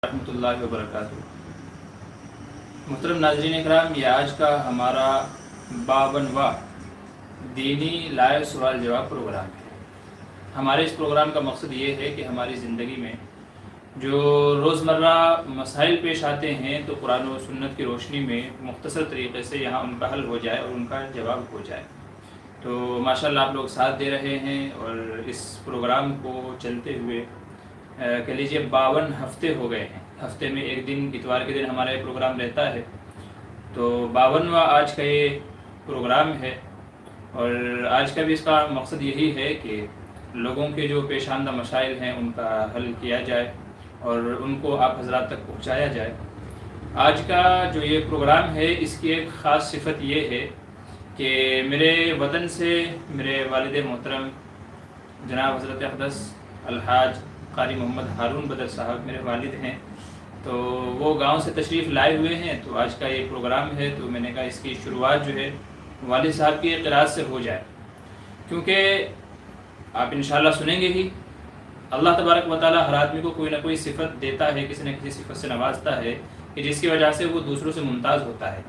رحمۃ اللہ وبرکاتہ۔ محترم ناظرین اکرام، یہ آج کا ہمارا 52واں دینی لائیو سوال جواب پروگرام ہے۔ ہمارے اس پروگرام کا مقصد یہ ہے کہ ہماری زندگی میں جو روزمرہ مسائل پیش آتے ہیں تو قرآن و سنت کی روشنی میں مختصر طریقے سے یہاں ان کا حل ہو جائے اور ان کا جواب ہو جائے۔ تو ماشاءاللہ آپ لوگ ساتھ دے رہے ہیں اور اس پروگرام کو چلتے ہوئے کہہ لیجیے 52 ہفتے ہو گئے ہیں۔ ہفتے میں ایک دن اتوار کے دن ہمارا یہ پروگرام رہتا ہے، تو 52واں آج کا یہ پروگرام ہے۔ اور آج کا بھی اس کا مقصد یہی ہے کہ لوگوں کے جو پیش آمدہ مسائل ہیں ان کا حل کیا جائے اور ان کو آپ حضرات تک پہنچایا جائے۔ آج کا جو یہ پروگرام ہے اس کی ایک خاص صفت یہ ہے کہ میرے وطن سے میرے والد محترم جناب حضرت اقدس الحاج قاری محمد ہارون بدر صاحب میرے والد ہیں، تو وہ گاؤں سے تشریف لائے ہوئے ہیں۔ تو آج کا یہ پروگرام ہے تو میں نے کہا اس کی شروعات جو ہے والد صاحب کی قرات سے ہو جائے، کیونکہ آپ انشاءاللہ سنیں گے ہی اللہ تبارک و تعالیٰ ہر آدمی کو کوئی نہ کوئی صفت دیتا ہے، کسی نہ کسی صفت سے نوازتا ہے کہ جس کی وجہ سے وہ دوسروں سے ممتاز ہوتا ہے۔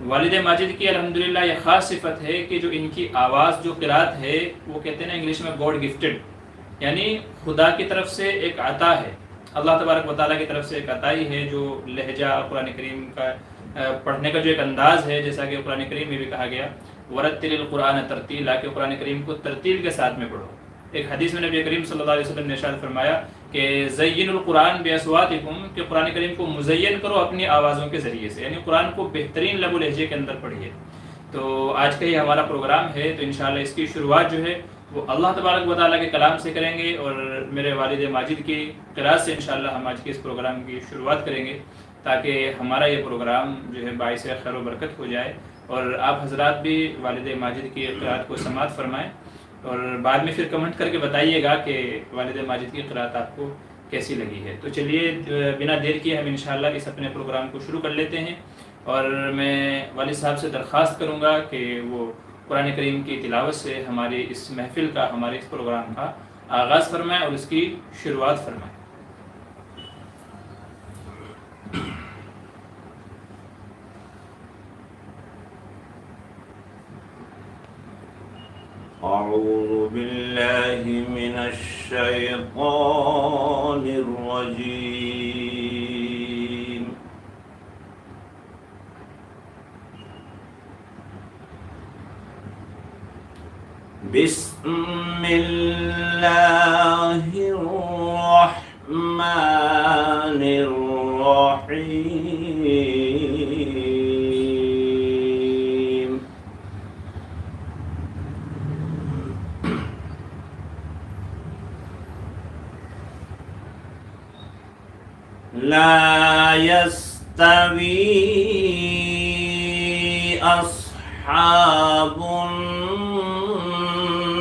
والد ماجد کی الحمدللہ یہ خاص صفت ہے کہ جو ان کی آواز جو قرات ہے وہ کہتے ہیں نا انگلش میں گاڈ گفٹڈ، یعنی خدا کی طرف سے ایک عطا ہے، اللہ تبارک و تعالیٰ کی طرف سے ایک عطا ہی ہے۔ جو لہجہ قرآن کریم کا پڑھنے کا جو ایک انداز ہے، جیسا کہ قرآن کریم میں بھی کہا گیا ورتل القرآن ترتیلا، کہ قرآن کریم کو ترتیل کے ساتھ میں پڑھو۔ ایک حدیث میں نبی کریم صلی اللہ علیہ وسلم نے ارشاد فرمایا کہ زین القرآن باصواتکم، کہ قرآن کریم کو مزین کرو اپنی آوازوں کے ذریعے سے، یعنی قرآن کو بہترین لب و لہجے کے اندر پڑھیے۔ تو آج کا یہ ہمارا پروگرام ہے، تو انشاءاللہ اس کی شروعات جو ہے وہ اللہ تبارک و تعالیٰ کے کلام سے کریں گے اور میرے والد ماجد کی قرات سے انشاءاللہ ہم آج کے اس پروگرام کی شروعات کریں گے، تاکہ ہمارا یہ پروگرام جو ہے باعث خیر و برکت ہو جائے اور آپ حضرات بھی والد ماجد کی قرات کو سماعت فرمائیں اور بعد میں پھر کمنٹ کر کے بتائیے گا کہ والد ماجد کی قرات آپ کو کیسی لگی ہے۔ تو چلیے بنا دیر کیے ہم انشاءاللہ اس اپنے پروگرام کو شروع کر لیتے ہیں، اور میں والد صاحب سے درخواست کروں گا کہ وہ قرآن کریم کی تلاوت سے ہماری اس محفل کا، ہمارے اس پروگرام کا آغاز فرمائیں اور اس کی شروعات فرمائیں۔ أعوذ بالله من الشيطان الرجيم بسم الله الرحمن الرحيم لا يستوي أصحاب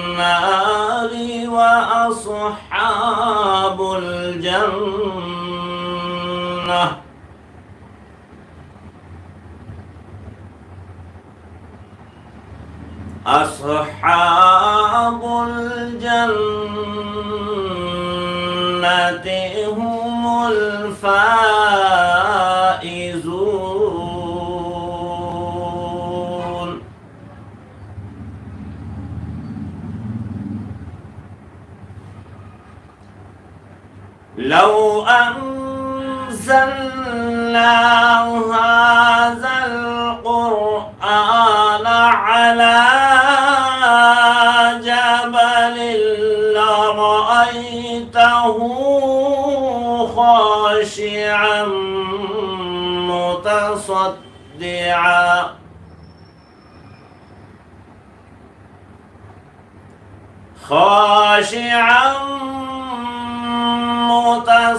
النار وأصحاب الجنة أصحاب الجنة هم الفائزون لو أنزلنا هذا القرآن على جبل لرأيته خاشعا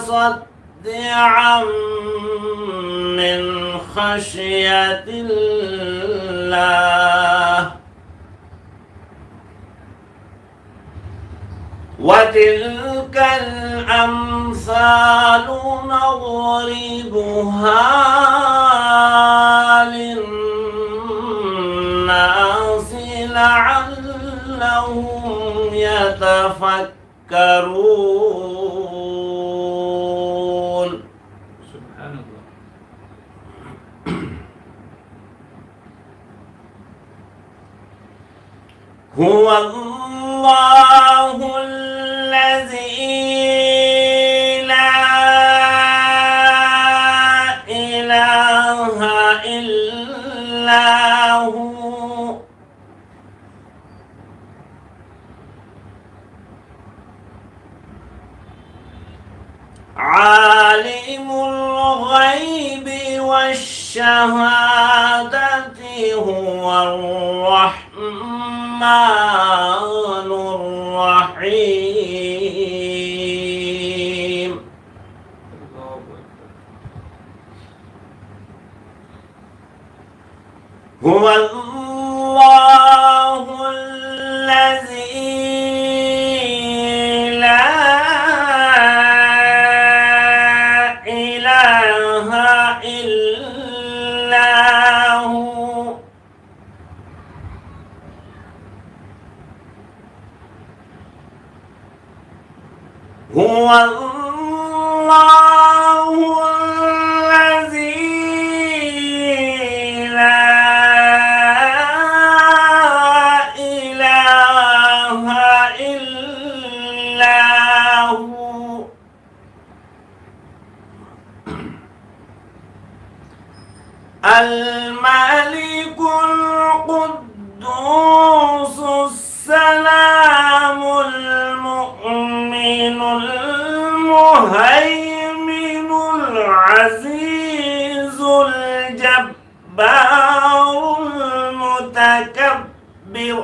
متصدعا من خشية الله وتلك الأمثال نضربها للناس لعلهم يتفكرون سبحان اللہ. هو الله الذي لا إله إلا هو عالم الغيب والشهادة هو الرحمن الرحيم. هو الله الذي لا إله إلا هو هو الله الذي لا إله إلا هو الملك القدوس السلام المؤمن المهيمن العزيز الجبار المتكبر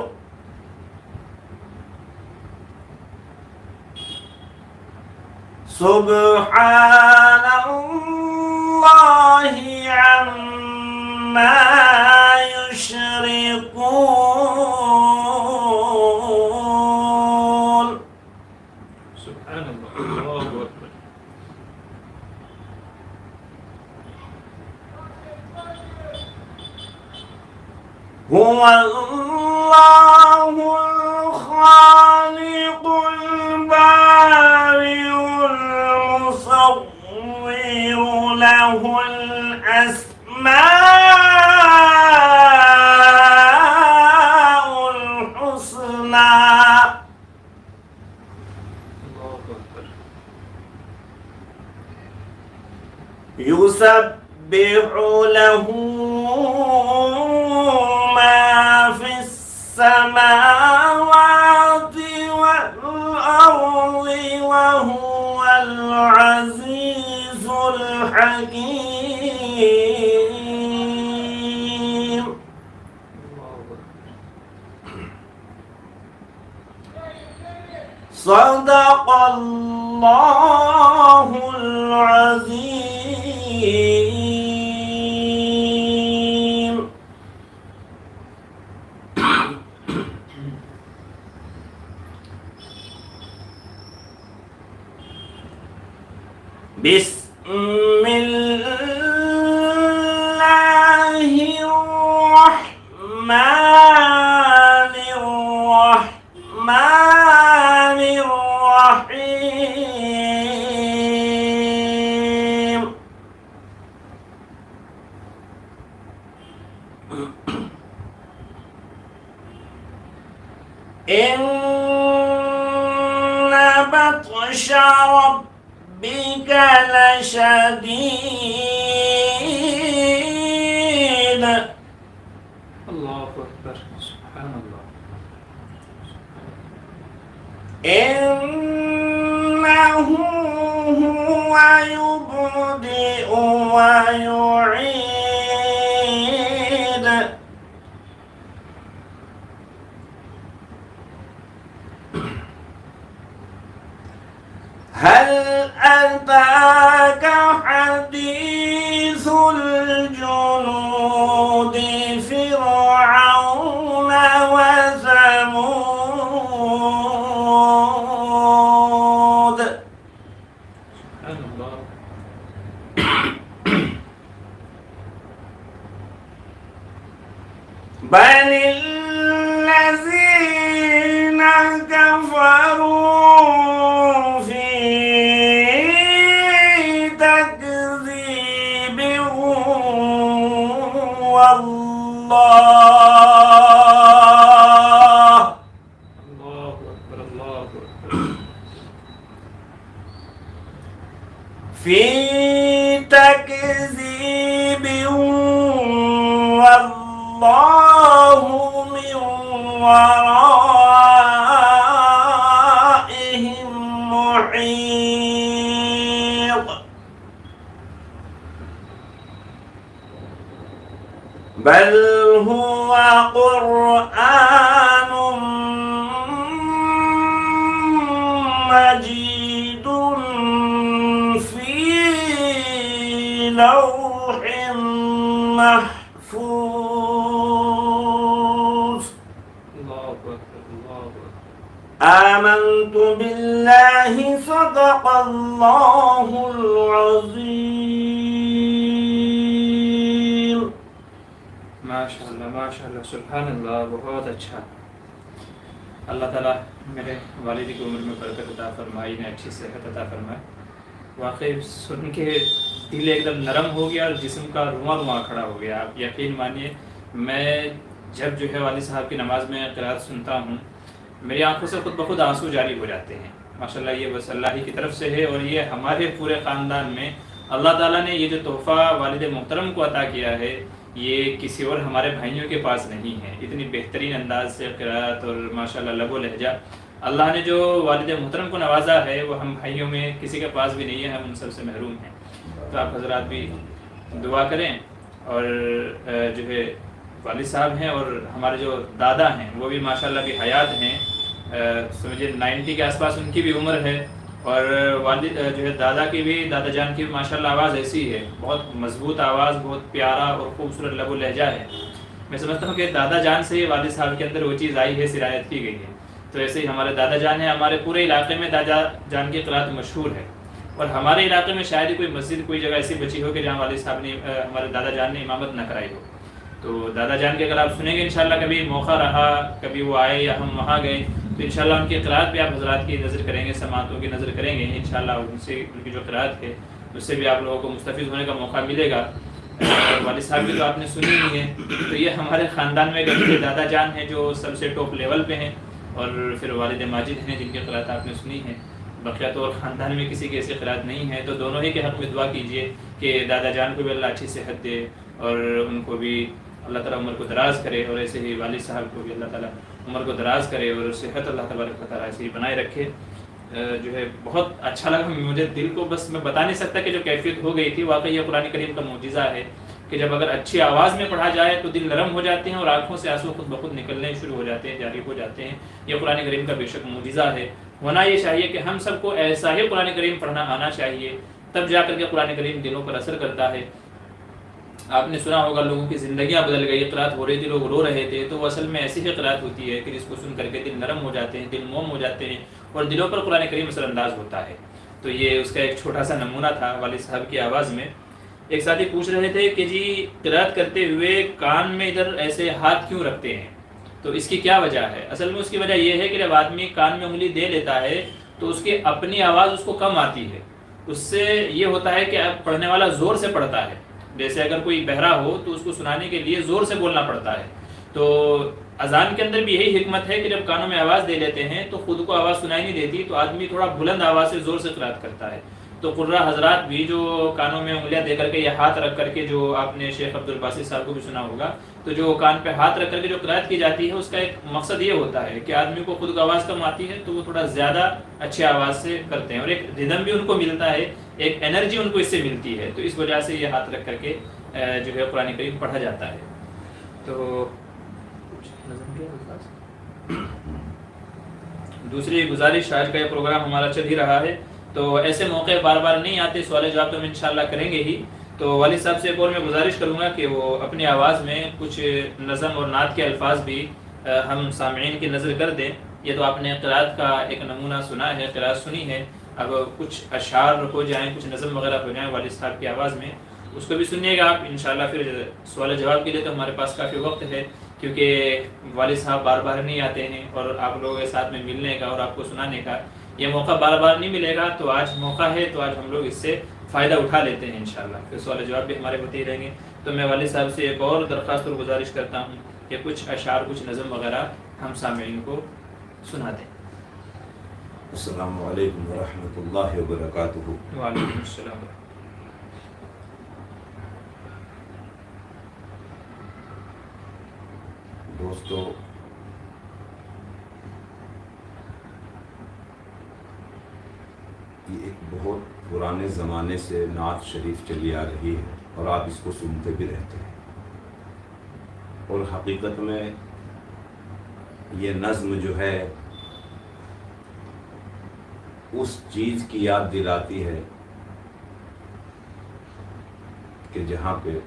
سبحان الله عما يشركون. سبحان الله. الله أكبر. هو الله الخالق البارئ المصور له الأسماء الحسنى. الله أكبر. يسبح له ما في السماوات والأرض وهو العزيز الحكيم. صدق الله العظيم. بسم الله الرحمن الرحيم. إن بطش ربك لشديد. الله أكبر. سبحان الله. إنه هو يبدئ ويعيد. هل أتاك حديث الجنود فرعون وثمود. سبحان الله. بل الذين كفروا في تكذيب اللہ اکبر اللہ اکبر في تكذيب والله من ورائهم محيط بل هو قرآن مجيد لوح محفوظ اللہ اکبر اللہ اکبر آمنت بالله صدق الله العظيم ماشاء اللہ سبحان اللہ، بہت اچھا۔ اللہ تعالیٰ میرے والد کی عمر میں برکت عطا فرمائی، نے اچھی صحت عطا فرمائے۔ واقعی سن کے دل ایک دم نرم ہو گیا اور جسم کا رواں رواں کھڑا ہو گیا۔ آپ یقین مانیے، میں جب جو ہے والد صاحب کی نماز میں قرات سنتا ہوں، میری آنکھوں سے خود بخود آنسو جاری ہو جاتے ہیں۔ ماشاءاللہ یہ بس اللہ ہی کی طرف سے ہے، اور یہ ہمارے پورے خاندان میں اللہ تعالیٰ نے یہ جو تحفہ والد محترم کو عطا کیا ہے، یہ کسی اور ہمارے بھائیوں کے پاس نہیں ہے۔ اتنی بہترین انداز سے قرات اور ماشاءاللہ لب و لہجہ اللہ نے جو والد محترم کو نوازا ہے، وہ ہم بھائیوں میں کسی کے پاس بھی نہیں ہے، ہم ان سب سے محروم ہیں۔ تو آپ حضرات بھی دعا کریں، اور جو ہے والد صاحب ہیں اور ہمارے جو دادا ہیں وہ بھی ماشاءاللہ بھی حیات ہیں، سمجھے 90 کے آس پاس ان کی بھی عمر ہے، اور والد جو ہے دادا کی بھی، دادا جان کی بھی ماشاءاللہ آواز ایسی ہے، بہت مضبوط آواز، بہت پیارا اور خوبصورت لب و لہجہ ہے۔ میں سمجھتا ہوں کہ دادا جان سے ہی والد صاحب کے اندر وہ چیز آئی ہے، سرایت کی گئی ہے۔ تو ایسے ہی ہمارے دادا جان ہیں، ہمارے پورے علاقے میں دادا جان کی قرات مشہور ہے، اور ہمارے علاقے میں شاید ہی کوئی مسجد، کوئی جگہ ایسی بچی ہو کہ جہاں والد صاحب نے، ہمارے دادا جان نے امامت نہ کرائی ہو۔ تو دادا جان کے اگر آپ سنیں گے انشاءاللہ، کبھی موقع رہا، کبھی وہ آئے یا ہم وہاں گئے، تو انشاءاللہ ان کی قرات بھی آپ حضرات کی نظر کریں گے، سماعتوں کی نظر کریں گے انشاءاللہ، ان سے ان کی جو قرات ہے اس سے بھی آپ لوگوں کو مستفید ہونے کا موقع ملے گا۔ والد صاحب کی تو آپ نے سنی ہی ہے۔ تو یہ ہمارے خاندان میں ایک دادا جان ہیں جو سب سے ٹاپ لیول پہ ہیں، اور پھر والد ماجد ہیں جن کی قرات آپ نے سنی ہے۔ بقیہ تو اور خاندان میں کسی کی ایسی قرات نہیں ہے۔ تو دونوں ہی کے حق میں دعا کیجئے کہ دادا جان کو بھی اللہ اچھی صحت دے، اور ان کو بھی اللہ تعالیٰ عمر کو دراز کرے، اور ایسے ہی والد صاحب کو بھی اللہ تعالیٰ عمر کو دراز کرے، اور صحت اللہ تبارک و تعالیٰ ایسے ہی بنائے رکھے۔ جو ہے بہت اچھا لگا مجھے، دل کو بس میں بتا نہیں سکتا کہ جو کیفیت ہو گئی تھی، واقعی یہ قرآن کریم کا معجزہ ہے کہ جب اگر اچھی آواز میں پڑھا جائے تو دل نرم ہو جاتے ہیں، اور آنکھوں سے آنسو خود بخود نکلنے شروع ہو جاتے ہیں، جاری ہو جاتے ہیں۔ یہ قرآن کریم کا بے شک معجزہ ہے۔ ہونا یہ چاہیے کہ ہم سب کو ایسا ہی قرآن کریم پڑھنا آنا چاہیے، تب جا کر کے قرآن کریم دلوں پر اثر کرتا ہے۔ آپ نے سنا ہوگا لوگوں کی زندگیاں بدل گئی، قرات ہو رہی تھی، لوگ رو رہے تھے، تو وہ اصل میں ایسی ہی قرات ہوتی ہے کہ جس کو سن کر کے دل نرم ہو جاتے ہیں، دل موم ہو جاتے ہیں، اور دلوں پر قرآن کریم اثر انداز ہوتا ہے۔ تو یہ اس کا ایک چھوٹا سا نمونہ تھا والد صاحب کی آواز میں۔ ایک ساتھی پوچھ رہے تھے کہ جی قرات کرتے ہوئے کان میں ادھر ایسے ہاتھ کیوں رکھتے ہیں، تو اس کی کیا وجہ ہے؟ اصل میں اس کی وجہ یہ ہے کہ جب آدمی کان میں انگلی دے لیتا ہے تو اس کی اپنی آواز اس کو کم آتی ہے، اس سے یہ ہوتا ہے کہ اب پڑھنے والا زور سے پڑھتا ہے۔ جیسے اگر کوئی بہرا ہو تو اس کو سنانے کے لیے زور سے بولنا پڑتا ہے۔ تو اذان کے اندر بھی یہی حکمت ہے کہ جب کانوں میں آواز دے لیتے ہیں تو خود کو آواز سنائی نہیں دیتی، تو آدمی تھوڑا بلند آواز سے زور سے قرات کرتا ہے۔ تو قرہ حضرات بھی جو کانوں میں انگلیاں دے کر کے یا ہاتھ رکھ کر کے، جو آپ نے شیخ عبد الباسط صاحب کو بھی سنا ہوگا، تو جو کان پہ ہاتھ رکھ کر کے جو قرات کی جاتی ہے، اس کا ایک مقصد یہ ہوتا ہے کہ آدمی کو خود کو آواز کم آتی ہے تو وہ تھوڑا زیادہ اچھی آواز سے کرتے ہیں، اور ایک ردم بھی ان کو ملتا ہے، ایک انرجی ان کو اس سے ملتی ہے۔ تو اس وجہ سے یہ ہاتھ رکھ کر کے جو ہے قرآن کریم پڑھا جاتا ہے۔ تو دوسری گزارش، آج کا یہ پروگرام ہمارا چل ہی رہا ہے، تو ایسے موقع بار بار نہیں آتے، سوال جواب تو ہم انشاءاللہ کریں گے ہی۔ تو والد صاحب سے ایک اور میں گزارش کروں گا کہ وہ اپنی آواز میں کچھ نظم اور نعت کے الفاظ بھی ہم سامعین کی نظر کر دیں۔ یہ تو آپ نے قرات کا ایک نمونہ سنا ہے، قرات سنی ہے، اب کچھ اشعار ہو جائیں، کچھ نظم وغیرہ ہو جائیں والد صاحب کی آواز میں، اس کو بھی سنیے گا آپ انشاءاللہ۔ پھر سوال جواب کے لیے تو ہمارے پاس کافی وقت ہے، کیونکہ والد صاحب بار بار نہیں آتے ہیں، اور آپ لوگوں کے ساتھ میں ملنے کا اور آپ کو سنانے کا یہ موقع بار بار نہیں ملے گا۔ تو آج موقع ہے، تو آج ہم لوگ اس سے فائدہ اٹھا لیتے ہیں انشاءاللہ. پھر سوال جواب بھی ہمارے ہوتے ہی رہیں گے. تو میں والد صاحب سے ایک اور درخواست اور گزارش کرتا ہوں کہ کچھ اشعار کچھ نظم وغیرہ ہم سامعین کو سنا دیں. السلام علیکم ورحمۃ اللہ وبرکاتہ. وعلیکم السلام. دوستو، یہ ایک بہت پرانے زمانے سے نعت شریف چلی آ رہی ہے اور آپ اس کو سنتے بھی رہتے ہیں، اور حقیقت میں یہ نظم جو ہے اس چیز کی یاد دلاتی ہے کہ جہاں پہ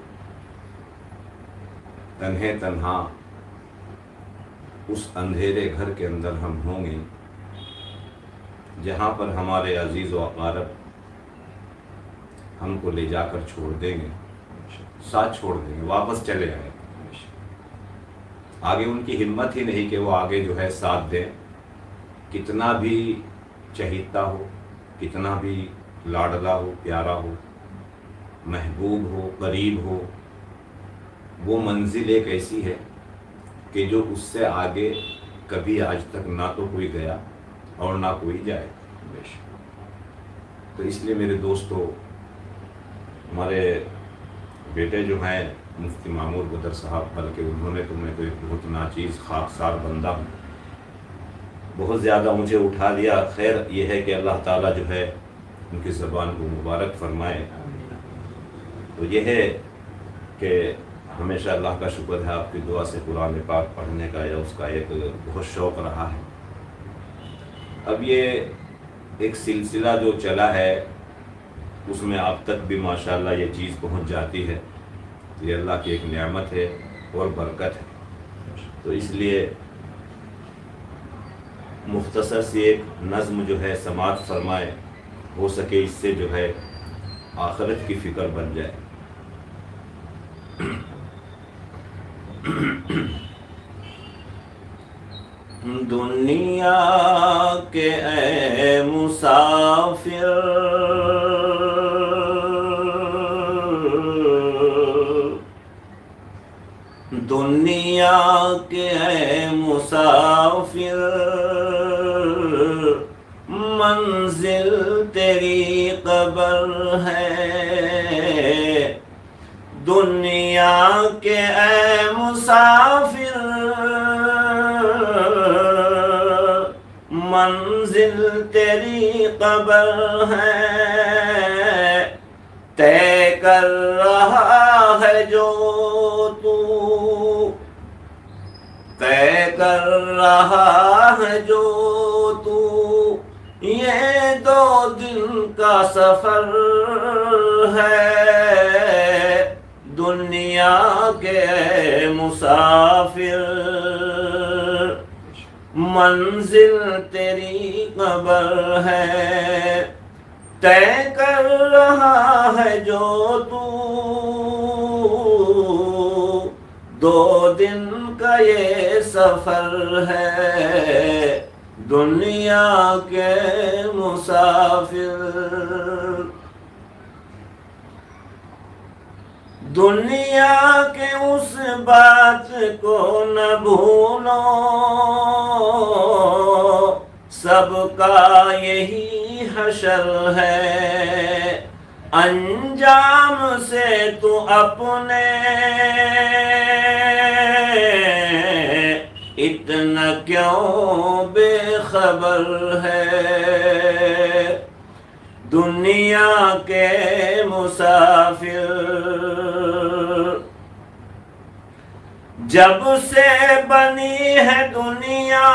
تنہے تنہا اس اندھیرے گھر کے اندر ہم ہوں گے، جہاں پر ہمارے عزیز و اقارب ہم کو لے جا کر چھوڑ دیں گے، ساتھ چھوڑ دیں گے، واپس چلے آئیں. آگے ان کی ہمت ہی نہیں کہ وہ آگے جو ہے ساتھ دیں. کتنا بھی چہیتا ہو، کتنا بھی لاڈلا ہو، پیارا ہو، محبوب ہو، قریب ہو، وہ منزل ایک ایسی ہے کہ جو اس سے آگے کبھی آج تک نہ تو کوئی گیا اور نہ کوئی جائے. تو اس لیے میرے دوستو، ہمارے بیٹے جو ہیں مفتی معمور بدر صاحب، بلکہ انہوں نے تو میں تو ایک بہت ناچیز خاکسار بندہ ہوں، بہت زیادہ مجھے اٹھا لیا. خیر یہ ہے کہ اللہ تعالیٰ جو ہے ان کی زبان کو مبارک فرمائے. تو یہ ہے کہ ہمیشہ اللہ کا شکر ہے آپ کی دعا سے قرآن پاک پڑھنے کا یا اس کا ایک بہت شوق رہا ہے. اب یہ ایک سلسلہ جو چلا ہے اس میں اب تک بھی ماشاءاللہ یہ چیز پہنچ جاتی ہے. یہ اللہ کی ایک نعمت ہے اور برکت ہے. تو اس لیے مختصر سی ایک نظم جو ہے سماعت فرمائے، ہو سکے اس سے جو ہے آخرت کی فکر بن جائے. دنیا کے اے مسافر، دنیا کے اے مسافر، منزل تیری قبر ہے. دنیا کے اے مسافر، منزل تیری قبر ہے. طے کر رہا ہے جو تو، طے کر رہا ہے جو تو، یہ 2 دن کا سفر ہے. دنیا کے مسافر، منزل تیری قبر ہے. طے کر رہا ہے جو تو، 2 دن کا یہ سفر ہے. دنیا کے مسافر، دنیا کے اس بات کو نہ بھولو، سب کا یہی حشر ہے. انجام سے تو اپنے اتنا کیوں بے خبر ہے. دنیا کے مسافر، جب سے بنی ہے دنیا،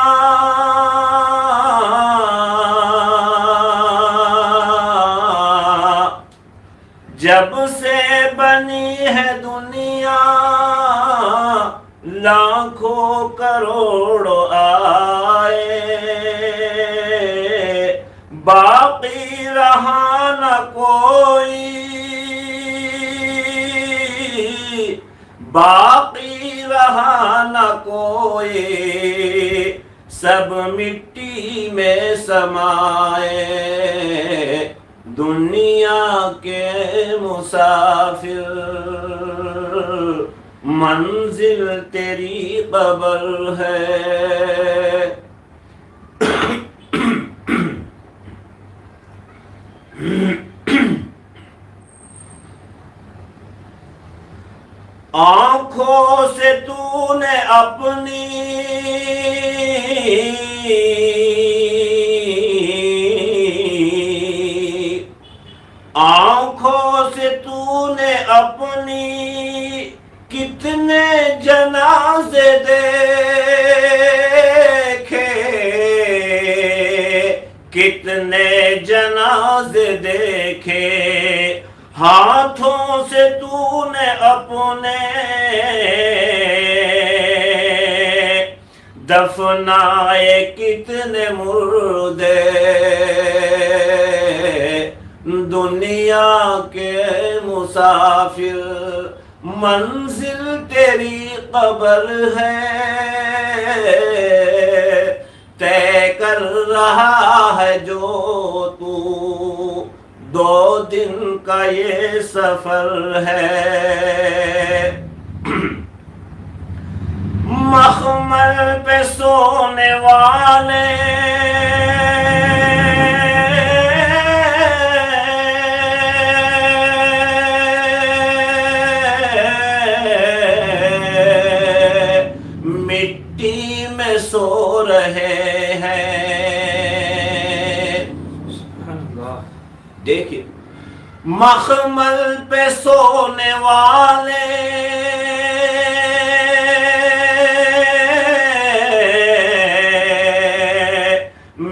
جب سے بنی ہے دنیا، لاکھوں کروڑوں آئے، باقی رہا نہ کوئی، باقی رہا نہ کوئی، سب مٹی میں سمائے. دنیا کے مسافر منزل تیری قبر ہے، آنکھوں سے تو نے اپنی آنکھوں سے تو نے اپنی کتنے جنازے دیکھے، کتنے جنازے دیکھے، ہاتھوں سے تو نے اپنے دفنائے کتنے مردے، دنیا کے مسافر منزل تیری قبر ہے، طے کر رہا ہے جو تو 2 دن کا یہ سفر ہے، مخمل پہ سونے والے مٹی میں سو رہے ہیں، دیکھیے مخمل پہ سونے والے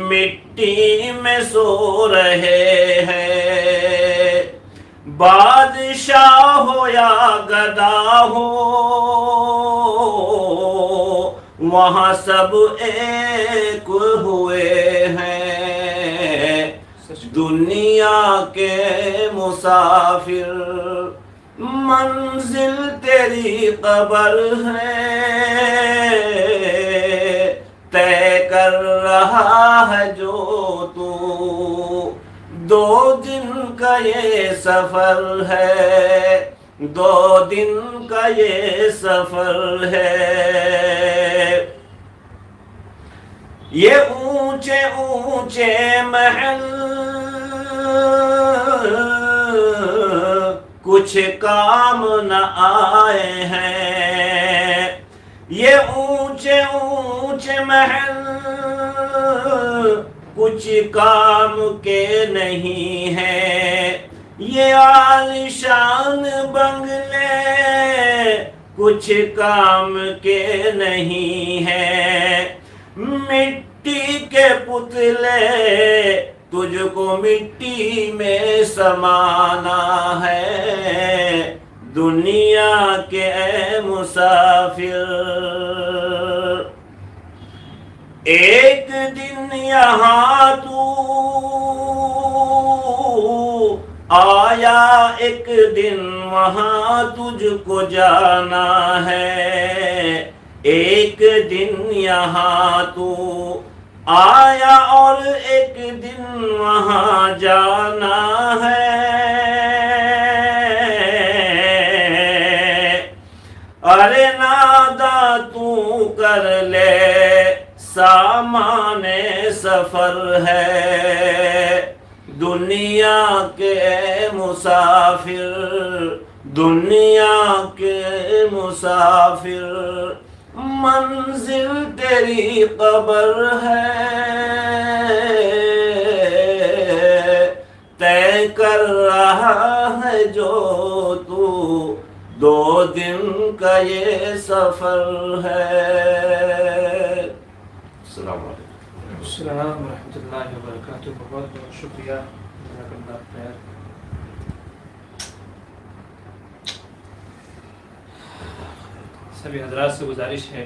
مٹی میں سو رہے ہیں، بادشاہ ہو یا گدا ہو وہاں سب ایک ہوئے ہیں، دنیا کے مسافر منزل تیری قبر ہے، طے کر رہا ہے جو تو 2 دن کا یہ سفر ہے، 2 دن کا یہ سفر ہے، یہ اونچے اونچے محل کچھ کام نہ آئے ہیں، یہ اونچے اونچے محل کچھ کام کے نہیں ہیں، یہ عالیشان بنگلے کچھ کام کے نہیں ہیں، مٹی کے پتلے تجھ کو مٹی میں سمانا ہے، دنیا کے اے مسافر ایک دن یہاں تو آیا، ایک دن وہاں تجھ کو جانا ہے، ایک دن یہاں تو آیا اور ایک دن وہاں جانا ہے، ارے نادا تو کر لے سامان سفر ہے، دنیا کے مسافر، دنیا کے مسافر منزل تیری قبر ہے، طے کر رہا ہے جو تو 2 دن کا یہ سفر ہے۔ السلام علیکم۔ السلام ورحمۃ اللہ وبرکاتہ، بہت بہت شکریہ، جزاک اللہ خیر۔ سبھی حضرات سے گزارش ہے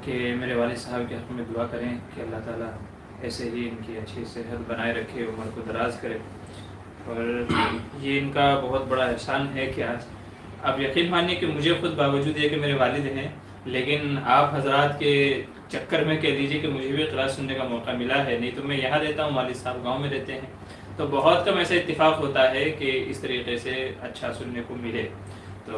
کہ میرے والد صاحب کے حق میں دعا کریں کہ اللہ تعالیٰ ایسے ہی ان کی اچھی صحت بنائے رکھے، عمر کو دراز کرے، اور یہ ان کا بہت بڑا احسان ہے کہ آج آپ یقین مانیے کہ مجھے خود باوجود یہ کہ میرے والد ہیں، لیکن آپ حضرات کے چکر میں کہہ دیجیے کہ مجھے بھی قرآن سننے کا موقع ملا ہے، نہیں تو میں یہاں رہتا ہوں، والد صاحب گاؤں میں رہتے ہیں، تو بہت کم ایسا اتفاق ہوتا ہے کہ اس طریقے سے اچھا سننے کو ملے. تو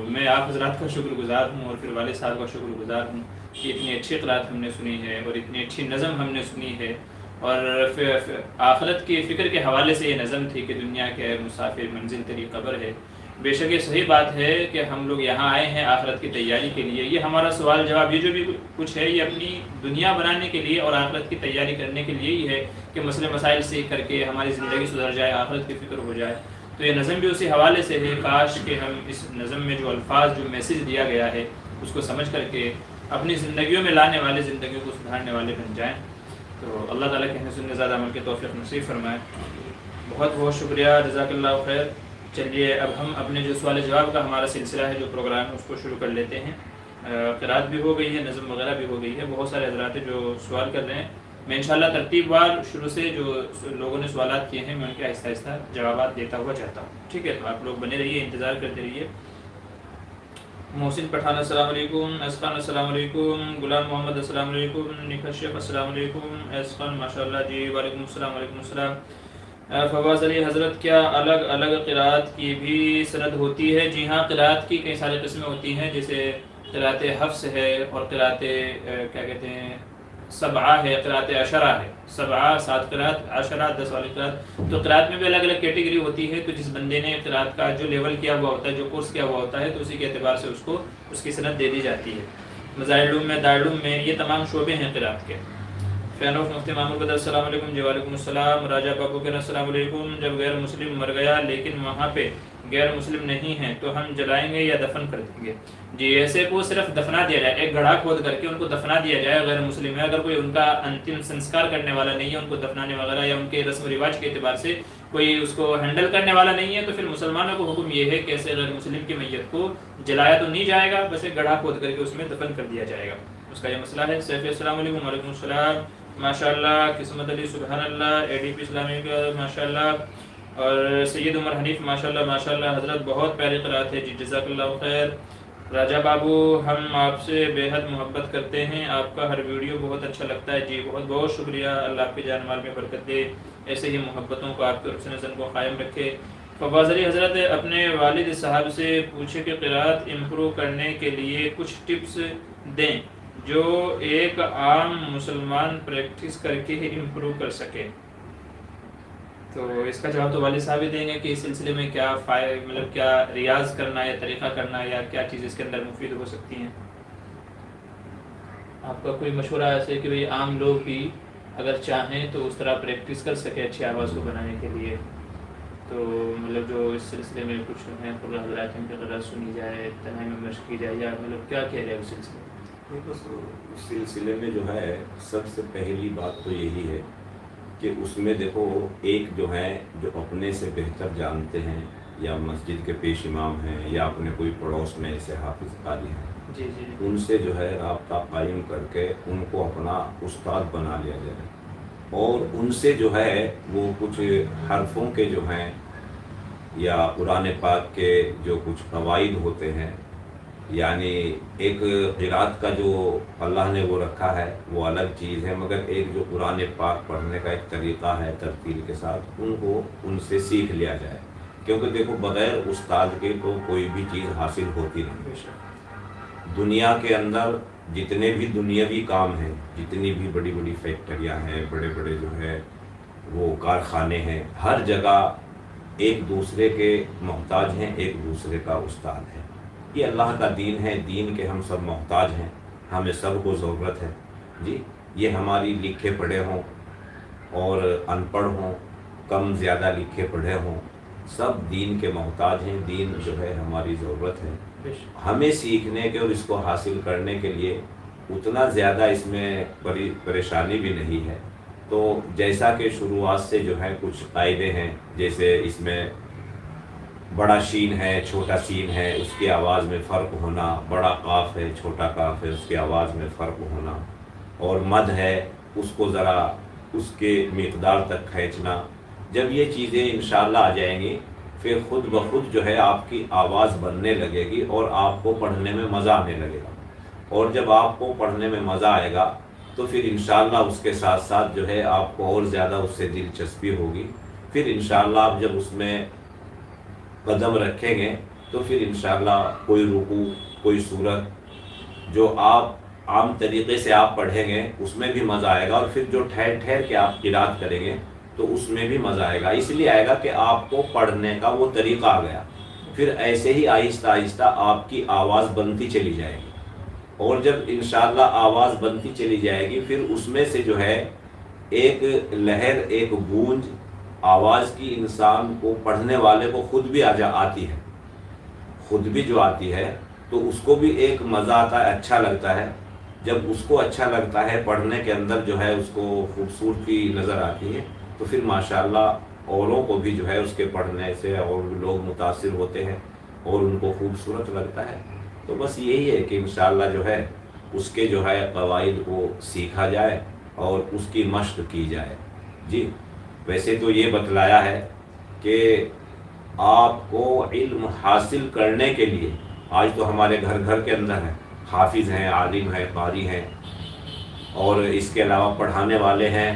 میں آپ حضرات کا شکر گزار ہوں اور پھر والد صاحب کا شکر گزار ہوں کہ اتنی اچھی قرأت ہم نے سنی ہے اور اتنی اچھی نظم ہم نے سنی ہے. اور آخرت کی فکر کے حوالے سے یہ نظم تھی کہ دنیا کے مسافر منزل تیری قبر ہے. بے شک یہ صحیح بات ہے کہ ہم لوگ یہاں آئے ہیں آخرت کی تیاری کے لیے. یہ ہمارا سوال جواب یہ جو بھی کچھ ہے یہ اپنی دنیا بنانے کے لیے اور آخرت کی تیاری کرنے کے لیے ہی ہے کہ مسئلے مسائل سیکھ کر کے ہماری زندگی سدھر جائے, آخرت کی فکر ہو جائے. تو یہ نظم بھی اسی حوالے سے ہے. کاش کہ ہم اس نظم میں جو الفاظ جو میسیج دیا گیا ہے اس کو سمجھ کر کے اپنی زندگیوں میں لانے والے, زندگیوں کو سدھارنے والے بن جائیں. تو اللہ تعالیٰ کہنے سننے زیادہ عمل کے توفیق نصیب فرمائے. بہت بہت شکریہ, جزاک اللہ خیر. چلیے اب ہم اپنے جو سوال جواب کا ہمارا سلسلہ ہے, جو پروگرام ہے, اس کو شروع کر لیتے ہیں. قرأت بھی ہو گئی ہے, نظم وغیرہ بھی ہو گئی ہے. بہت سارے حضرات جو سوال کر رہے ہیں, میں انشاءاللہ ترتیب وار شروع سے جو لوگوں نے سوالات کیے ہیں میں ان کے آہستہ آہستہ جوابات دیتا ہوا چاہتا ہوں. ٹھیک ہے, تو آپ لوگ بنے رہیے, انتظار کرتے رہیے. محسن پٹھان السلام علیکم. اسقان السلام علیکم. غلام محمد السلام علیکم. نکھت شیخ السلام علیکم. اسقان ماشاء اللہ جی, وعلیکم السلام. وعلیکم السلام. فواز علی حضرت, کیا الگ الگ قرأت کی بھی سند ہوتی ہے؟ جی ہاں, قرأت کی کئی ساری قسمیں ہوتی ہیں, جیسے قرأت حفص ہے اور قرأت کیا کہتے ہیں سبعہ ہے, قرأت عشرہ ہے. سبعہ 7 قرأت, عشرہ 10 والی قرأت. تو قرأت میں بھی الگ الگ کیٹیگری ہوتی ہے. تو جس بندے نے قرأت کا جو لیول کیا ہوا ہوتا ہے, جو کورس کیا ہوا ہوتا ہے, تو اسی کے اعتبار سے اس کو اس کی سند دے دی جاتی ہے. مظاہر علوم میں, دارالعلوم میں, یہ تمام شعبے ہیں قرأت کے. فین آف مفتی مامور بدر السلام علیکم. جی وعلیکم السلام. راجہ بابو کے السلام علیکم. جب غیر مسلم مر گیا لیکن وہاں پہ غیر مسلم نہیں ہیں تو ہم جلائیں گے یا دفن کر دیں گے؟ جی ایسے کو صرف دفنا دیا جائے, ایک گڑھا کھود کر کے ان کو دفنا دیا جائے. غیر مسلم ہے, اگر کوئی ان کا انتم سنسکار کرنے والا نہیں ہے, ان کو دفنانے وغیرہ یا ان کے رسم و رواج کے اعتبار سے کوئی اس کو ہینڈل کرنے والا نہیں ہے, تو پھر مسلمانوں کو حکم یہ ہے کہ ایسے غیر مسلم کی میت کو جلایا تو نہیں جائے گا, بس ایک گڑھا کھود کر کے اس میں دفن کر دیا جائے گا. اس کا یہ مسئلہ ہے. سیف السلام علیکم. وعلیکم السلام. ماشاء اللہ. قسمت علی سبحان اللہ. اے ڈی پی اسلامی کا ماشاء اللہ. اور سید عمر حنیف ماشاء اللہ ماشاء اللہ. حضرت بہت پیاری قرأت ہے. جی جزاک اللہ خیر. راجہ بابو, ہم آپ سے بے حد محبت کرتے ہیں, آپ کا ہر ویڈیو بہت اچھا لگتا ہے. جی بہت بہت شکریہ. اللہ آپ کے جان مال میں برکت دے, ایسے ہی محبتوں کو آپ کے حسن نظر کو قائم رکھے. فواز علی حضرت, اپنے والد صاحب سے پوچھے کہ قرأت امپروو کرنے کے لیے کچھ ٹپس دیں جو ایک عام مسلمان پریکٹس کر کے ہی امپروو کر سکے. تو اس کا جواب تو والد صاحب ہی دیں گے کہ اس سلسلے میں کیا مطلب کیا ریاض کرنا یا طریقہ کرنا یا کیا چیز اس کے اندر مفید ہو سکتی ہیں. آپ کا کوئی مشورہ ایسے کہ بھئی عام لوگ بھی اگر چاہیں تو اس طرح پریکٹس کر سکے اچھی آواز کو بنانے کے لیے, تو مطلب جو اس سلسلے میں کچھ ہیں حضرات ان کی قرأت سنی جائے, تنہائی میں مشق کی جائے, یا مطلب کیا کہہ رہے ہیں اس سلسلے میں؟ اس سلسلے میں جو ہے سب سے پہلی بات تو یہی ہے کہ اس میں دیکھو, ایک جو ہے جو اپنے سے بہتر جانتے ہیں یا مسجد کے پیش امام ہیں یا اپنے کوئی پڑوس میں ایسے حافظ قاری ہیں, جی جی ان سے جو ہے رابطہ قائم کر کے ان کو اپنا استاد بنا لیا جائے, اور ان سے جو ہے وہ کچھ حرفوں کے جو ہیں یا قرآن پاک کے جو کچھ قواعد ہوتے ہیں, یعنی ایک قرأت کا جو اللہ نے وہ رکھا ہے وہ الگ چیز ہے, مگر ایک جو قرآن پاک پڑھنے کا ایک طریقہ ہے ترتیل کے ساتھ, ان کو ان سے سیکھ لیا جائے. کیونکہ دیکھو بغیر استاد کے تو کوئی بھی چیز حاصل ہوتی نہیں. دنیا کے اندر جتنے بھی دنیاوی کام ہیں, جتنی بھی بڑی بڑی فیکٹریاں ہیں, بڑے بڑے جو ہے وہ کارخانے ہیں, ہر جگہ ایک دوسرے کے محتاج ہیں, ایک دوسرے کا استاد ہے. یہ اللہ کا دین ہے, دین کے ہم سب محتاج ہیں, ہمیں سب کو ضرورت ہے. جی یہ ہماری لکھے پڑھے ہوں اور ان پڑھ ہوں, کم زیادہ لکھے پڑھے ہوں, سب دین کے محتاج ہیں. دین جو ہے ہماری ضرورت ہے. ہمیں سیکھنے کے اور اس کو حاصل کرنے کے لیے اتنا زیادہ اس میں پریشانی بھی نہیں ہے. تو جیسا کہ شروعات سے جو ہے کچھ قاعدے ہیں, جیسے اس میں بڑا شین ہے, چھوٹا سین ہے, اس کی آواز میں فرق ہونا, بڑا قاف ہے, چھوٹا قاف ہے, اس کی آواز میں فرق ہونا, اور مد ہے اس کو ذرا اس کے مقدار تک کھینچنا. جب یہ چیزیں انشاءاللہ آ جائیں گی پھر خود بخود جو ہے آپ کی آواز بننے لگے گی اور آپ کو پڑھنے میں مزہ آنے لگے گا. اور جب آپ کو پڑھنے میں مزہ آئے گا تو پھر انشاءاللہ اس کے ساتھ ساتھ جو ہے آپ کو اور زیادہ اس سے دلچسپی ہوگی. پھر انشاءاللہ آپ جب اس میں قدم رکھیں گے تو پھر انشاءاللہ کوئی رکوع، کوئی سورت جو آپ عام طریقے سے آپ پڑھیں گے اس میں بھی مزہ آئے گا، اور پھر جو ٹھہر ٹھہر کے آپ قرات کریں گے تو اس میں بھی مزہ آئے گا۔ اس لیے آئے گا کہ آپ کو پڑھنے کا وہ طریقہ آ گیا، پھر ایسے ہی آہستہ آہستہ آپ کی آواز بنتی چلی جائے گی، اور جب انشاءاللہ آواز بنتی چلی جائے گی پھر اس میں سے جو ہے ایک لہر، ایک گونج آواز کی انسان کو، پڑھنے والے کو خود بھی آتی ہے، خود بھی جو آتی ہے تو اس کو بھی ایک مزہ آتا ہے، اچھا لگتا ہے۔ جب اس کو اچھا لگتا ہے، پڑھنے کے اندر جو ہے اس کو خوبصورتی نظر آتی ہے، تو پھر ماشاءاللہ اوروں کو بھی جو ہے اس کے پڑھنے سے اور لوگ متاثر ہوتے ہیں اور ان کو خوبصورت لگتا ہے۔ تو بس یہی ہے کہ انشاءاللہ جو ہے اس کے جو ہے قواعد کو سیکھا جائے اور اس کی مشق کی جائے۔ جی ویسے تو یہ بتلایا ہے کہ آپ کو علم حاصل کرنے کے لیے، آج تو ہمارے گھر گھر کے اندر ہے، حافظ ہیں، عالم ہیں، قاری ہیں، اور اس کے علاوہ پڑھانے والے ہیں،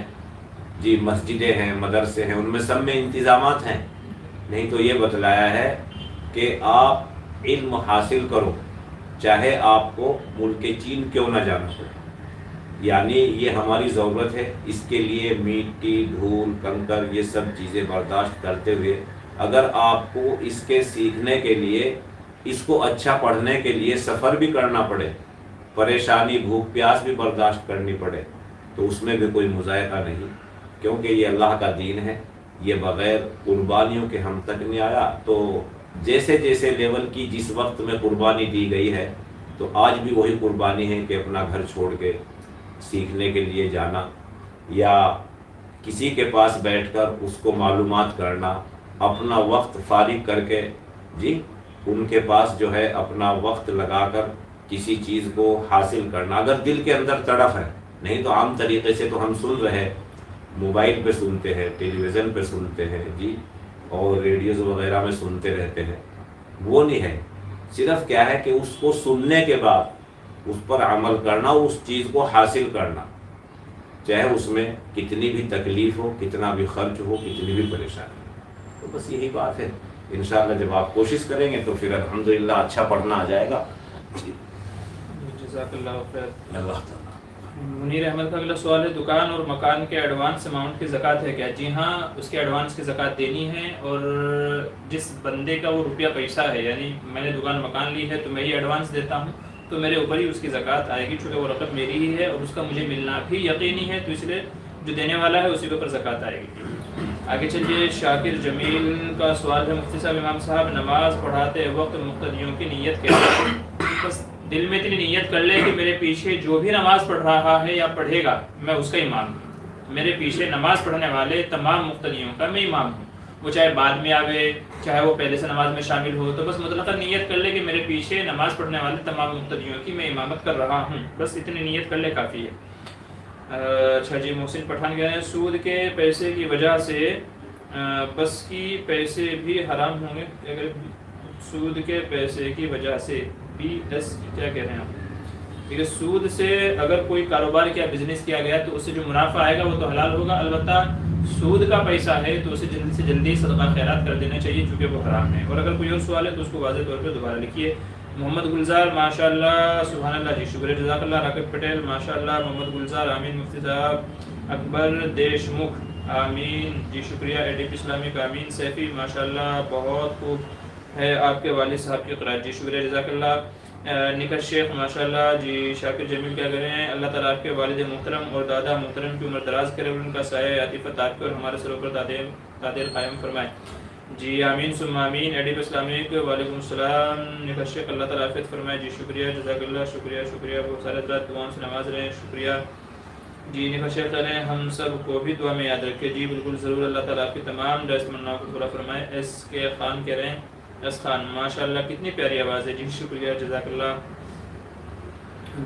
جی مسجدیں ہیں، مدرسے ہیں، ان میں سب میں انتظامات ہیں۔ نہیں تو یہ بتلایا ہے کہ آپ علم حاصل کرو، چاہے آپ کو ملک چین کیوں نہ جانا پڑے، یعنی یہ ہماری ضرورت ہے۔ اس کے لیے مٹی، دھول، کنکر، یہ سب چیزیں برداشت کرتے ہوئے اگر آپ کو اس کے سیکھنے کے لیے، اس کو اچھا پڑھنے کے لیے سفر بھی کرنا پڑے، پریشانی، بھوک پیاس بھی برداشت کرنی پڑے، تو اس میں بھی کوئی مذائقہ نہیں، کیونکہ یہ اللہ کا دین ہے، یہ بغیر قربانیوں کے ہم تک نہیں آیا۔ تو جیسے جیسے لیول کی جس وقت میں قربانی دی گئی ہے، تو آج بھی وہی قربانی ہے کہ اپنا گھر چھوڑ کے سیکھنے کے لیے جانا، یا کسی کے پاس بیٹھ کر اس کو معلومات کرنا، اپنا وقت فارغ کر کے، جی ان کے پاس جو ہے اپنا وقت لگا کر کسی چیز کو حاصل کرنا، اگر دل کے اندر تڑف ہے۔ نہیں تو عام طریقے سے تو ہم سن رہے، موبائل پہ سنتے ہیں، ٹیلی ویژن پہ سنتے ہیں، جی اور ریڈیوز وغیرہ میں سنتے رہتے ہیں، وہ نہیں ہے۔ صرف کیا ہے کہ اس کو سننے کے بعد اس پر عمل کرنا، اس چیز کو حاصل کرنا، چاہے اس میں کتنی بھی تکلیف ہو، کتنا بھی خرچ ہو، کتنی بھی پریشانی ہو۔ تو بس یہی بات ہے۔ انشاءاللہ جب آپ کوشش کریں گے تو پھر الحمدللہ اچھا پڑھنا آ جائے گا۔ جزاک اللہ خیر۔ اللہ تعالیٰ۔ منیر احمد کا اگلا سوال ہے، دکان اور مکان کے ایڈوانس اماؤنٹ کی زکوٰۃ ہے کیا؟ جی ہاں، اس کے ایڈوانس کی زکوٰۃ دینی ہے، اور جس بندے کا وہ روپیہ پیسہ ہے، یعنی میں نے دکان مکان لی ہے تو میں ہی ایڈوانس دیتا ہوں، تو میرے اوپر ہی اس کی زکوٰۃ آئے گی، چونکہ وہ رقم میری ہی ہے اور اس کا مجھے ملنا بھی یقینی ہے، تو اس لیے جو دینے والا ہے اسی کے اوپر زکوٰۃ آئے گی۔ آگے چلیے، شاکر جمیل کا سوال ہے، مفتی صاحب، امام صاحب نماز پڑھاتے وقت مقتدیوں کی نیت کیا ہے؟ بس دل میں اتنی نیت کر لے کہ میرے پیچھے جو بھی نماز پڑھ رہا ہے یا پڑھے گا میں اس کا امام ہوں، میرے پیچھے نماز پڑھنے والے تمام مقتدیوں کا میں امام ہوں، وہ چاہے بعد میں آوے چاہے وہ پہلے سے نماز میں شامل ہو، تو بس مطلقاً نیت کر لے کہ میرے پیچھے نماز پڑھنے والے تمام مقتدیوں کی میں امامت کر رہا ہوں، بس اتنی نیت کر لے کافی ہے۔ اچھا جی، محسن پٹھان کہہ رہے ہیں، سود کے پیسے کی وجہ سے بس کی پیسے بھی حرام ہوں گے؟ اگر سود کے پیسے کی وجہ سے BS کیا کہہ رہے ہیں آپ؟ کہ سود سے اگر کوئی کاروبار کیا، بزنس کیا گیا تو اس سے جو منافع آئے گا وہ تو حلال ہوگا، البتہ سود کا پیسہ ہے تو اسے جلدی سے جلدی صدقہ خیرات کر دینا چاہیے، چونکہ وہ حرام ہے۔ اور اگر کوئی اور سوال ہے تو اس کو واضح طور پہ دوبارہ لکھیے۔ محمد گلزار، ماشاء اللہ، سبحان اللہ، جی شکریہ، جزاک اللہ۔ راکب پٹیل، ماشاء اللہ، محمد گلزار، آمین۔ مفتی صاحب اکبر دیشمکھ، آمین، جی شکریہ۔ ADP اسلامک، آمین۔ سیفی، ماشاء اللہ، بہت خوب ہے آپ کے والد صاحب کی قرآن، جی شکریہ، جزاک اللہ۔ نکت شیخ، ماشاء اللہ، جی شاکر جمیل کیا کریں ہیں، اللہ تعالیٰ آپ کے والد محترم اور دادا محترم کی عمر دراز کرے اور ان کا سایہ عاطفت آپ کے اور ہمارے سروں پر تعدیل قائم فرمائے، جی آمین ثم آمین۔ ADP اسلامک، وعلیکم السلام۔ نکت شیخ، اللہ تعالیٰ عافیت فرمائے، جی شکریہ، جزاک اللہ، شکریہ شکریہ۔ بہت سارے حضرات دعاؤں سے نواز رہے ہیں، شکریہ۔ جی نکت شیخ کہہ رہے ہیں ہم سب کو بھی دعا میں یاد رکھے، جی بالکل ضرور، اللہ تعالیٰ آپ کی تمام جائز تمناؤں کو پورا فرمائے۔ SK خان کہہ رہے ہیں، اس خان، ماشاء اللہ، کتنی پیاری آواز ہے، جی شکریہ، جزاک اللہ۔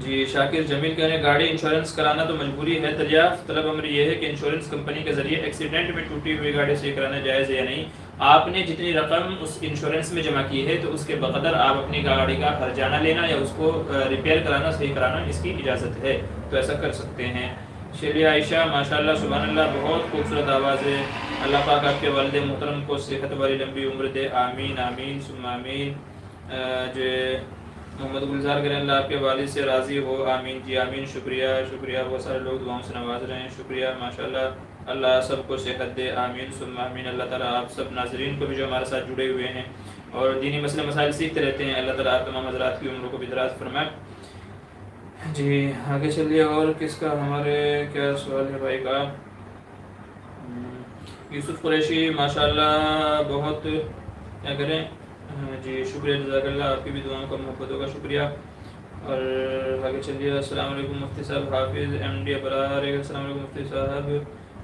جی شاکر جمیل کہہ رہے ہیں، گاڑی انشورنس کرانا تو مجبوری ہے، دریافت طلب امر یہ ہے کہ انشورنس کمپنی کے ذریعے ایکسیڈنٹ میں ٹوٹی ہوئی گاڑی سے کرانا جائز ہے یا نہیں؟ آپ نے جتنی رقم اس انشورنس میں جمع کی ہے تو اس کے بقدر آپ اپنی گاڑی کا ہرجانہ لینا یا اس کو ریپیئر کرانا، صحیح کرانا، اس کی اجازت ہے، تو ایسا کر سکتے ہیں۔ چلیے عائشہ ماشاءاللہ سبحان اللہ بہت خوبصورت آواز ہے. اللہ پاک آپ کے والد محترم کو صحت والی لمبی عمر دے. آمین آمین ثم آمین. جو محمد گلزار کریں اللہ آپ کے والد سے راضی ہو. آمین جی آمین. شکریہ شکریہ. بہت سارے لوگ دعاؤں سے نواز رہے ہیں. شکریہ ماشاءاللہ. اللہ سب کو صحت دے. آمین ثم آمین. اللہ تعالیٰ آپ سب ناظرین کو بھی جو ہمارے ساتھ جڑے ہوئے ہیں اور دینی مسئلے مسائل سیکھتے رہتے ہیں, اللہ تعالیٰ آپ تمام حضرات کی عمروں کو بھی دراز فرمائے. جی آگے چلیے. اور کس کا ہمارے کیا سوال ہے بھائی کا؟ یوسف قریشی ماشاءاللہ بہت کیا کریں. جی شکریہ جزاک اللہ. آپ کی بھی دعاؤں کا محبتوں کا شکریہ. اور آگے چلیے. السلام علیکم مفتی صاحب. حافظ ایم ڈی ابرار. السلام علیکم مفتی صاحب.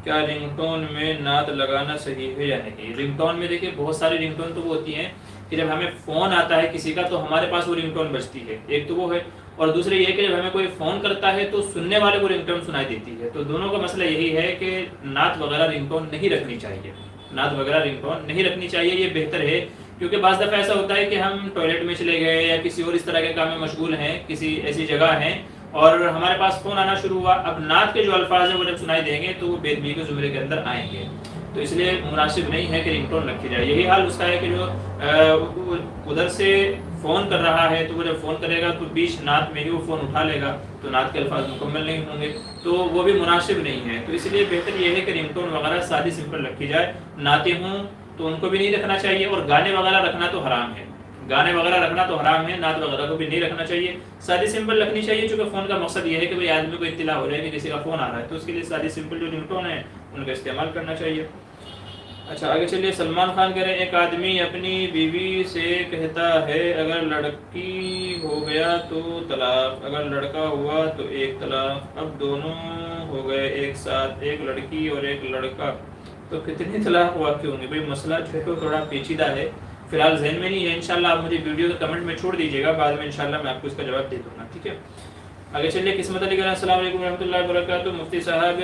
کیا رنگ ٹون میں نعت لگانا صحیح ہے یا نہیں؟ رنگ ٹون میں دیکھیے بہت ساری رنگ ٹون تو وہ ہوتی ہیں کہ جب ہمیں فون آتا ہے کسی کا تو ہمارے پاس وہ رنگ ٹون بجتی ہے. ایک تو وہ ہے, اور دوسرے یہ کہ جب ہمیں کوئی فون کرتا ہے تو سننے والے کو رنگ ٹون سنائی دیتی ہے. تو دونوں کا مسئلہ یہی ہے کہ نعت وغیرہ رنگ ٹون نہیں رکھنی چاہیے. نعت وغیرہ رنگ ٹون نہیں رکھنی چاہیے. یہ بہتر ہے کیونکہ بعض دفعہ ایسا ہوتا ہے کہ ہم ٹوائلٹ میں چلے گئے یا کسی اور اس طرح کے کام میں مشغول ہیں, کسی ایسی جگہ ہیں اور ہمارے پاس فون آنا شروع ہوا. اب نعت کے جو الفاظ ہیں وہ جب سنائی دیں گے تو وہ بے ادبی کے زمرے کے اندر آئیں گے. تو اس لیے مناسب نہیں ہے کہ رنگ ٹون رکھی جائے. یہی حال اس کا ہے کہ جو ادھر سے فون کر رہا ہے تو وہ جب فون کرے گا تو بیچ نعت میں ہی وہ فون اٹھا لے گا تو نعت کے الفاظ مکمل نہیں ہوں گے, تو وہ بھی مناسب نہیں ہے. تو اس لیے بہتر یہ ہے کہ رنگ ٹون وغیرہ سادی سمپل رکھی جائے. نعتیں ہوں تو ان کو بھی نہیں رکھنا چاہیے, اور گانے وغیرہ رکھنا تو حرام ہے. گانے وغیرہ رکھنا تو حرام ہے. نعت وغیرہ کو بھی نہیں رکھنا چاہیے. سادی سمپل رکھنی چاہیے, چونکہ فون کا مقصد یہ ہے کہ بھئی آدمی کو اطلاع ہو جائے کہ کسی کا فون آ رہا ہے, تو اس کے لیے سادی سمپل جو رنگ ٹون ہے ان کا استعمال کرنا چاہیے. اچھا آگے چلیے. سلمان خان کہہ رہے ہیں ایک آدمی اپنی بیوی سے کہتا ہے اگر لڑکی ہو گیا تو طلاق, اگر لڑکا ہوا تو ایک طلاق. اب دونوں ہو گئے ایک ساتھ, ایک لڑکی اور ایک لڑکا, تو کتنی طلاق واقع ہوں گی؟ بھئی مسئلہ جو ہے تھوڑا پیچیدہ ہے, فی الحال ذہن میں نہیں ہے. انشاءاللہ آپ مجھے ویڈیو کے کمنٹ میں چھوڑ دیجیے گا, بعد میں انشاءاللہ میں آپ کو اس کا جواب دے دوں گا. ٹھیک ہے. آگے چلیے. قسمت علی کہنا السلام علیکم ورحمۃ اللہ وبرکاتہ. مفتی صاحب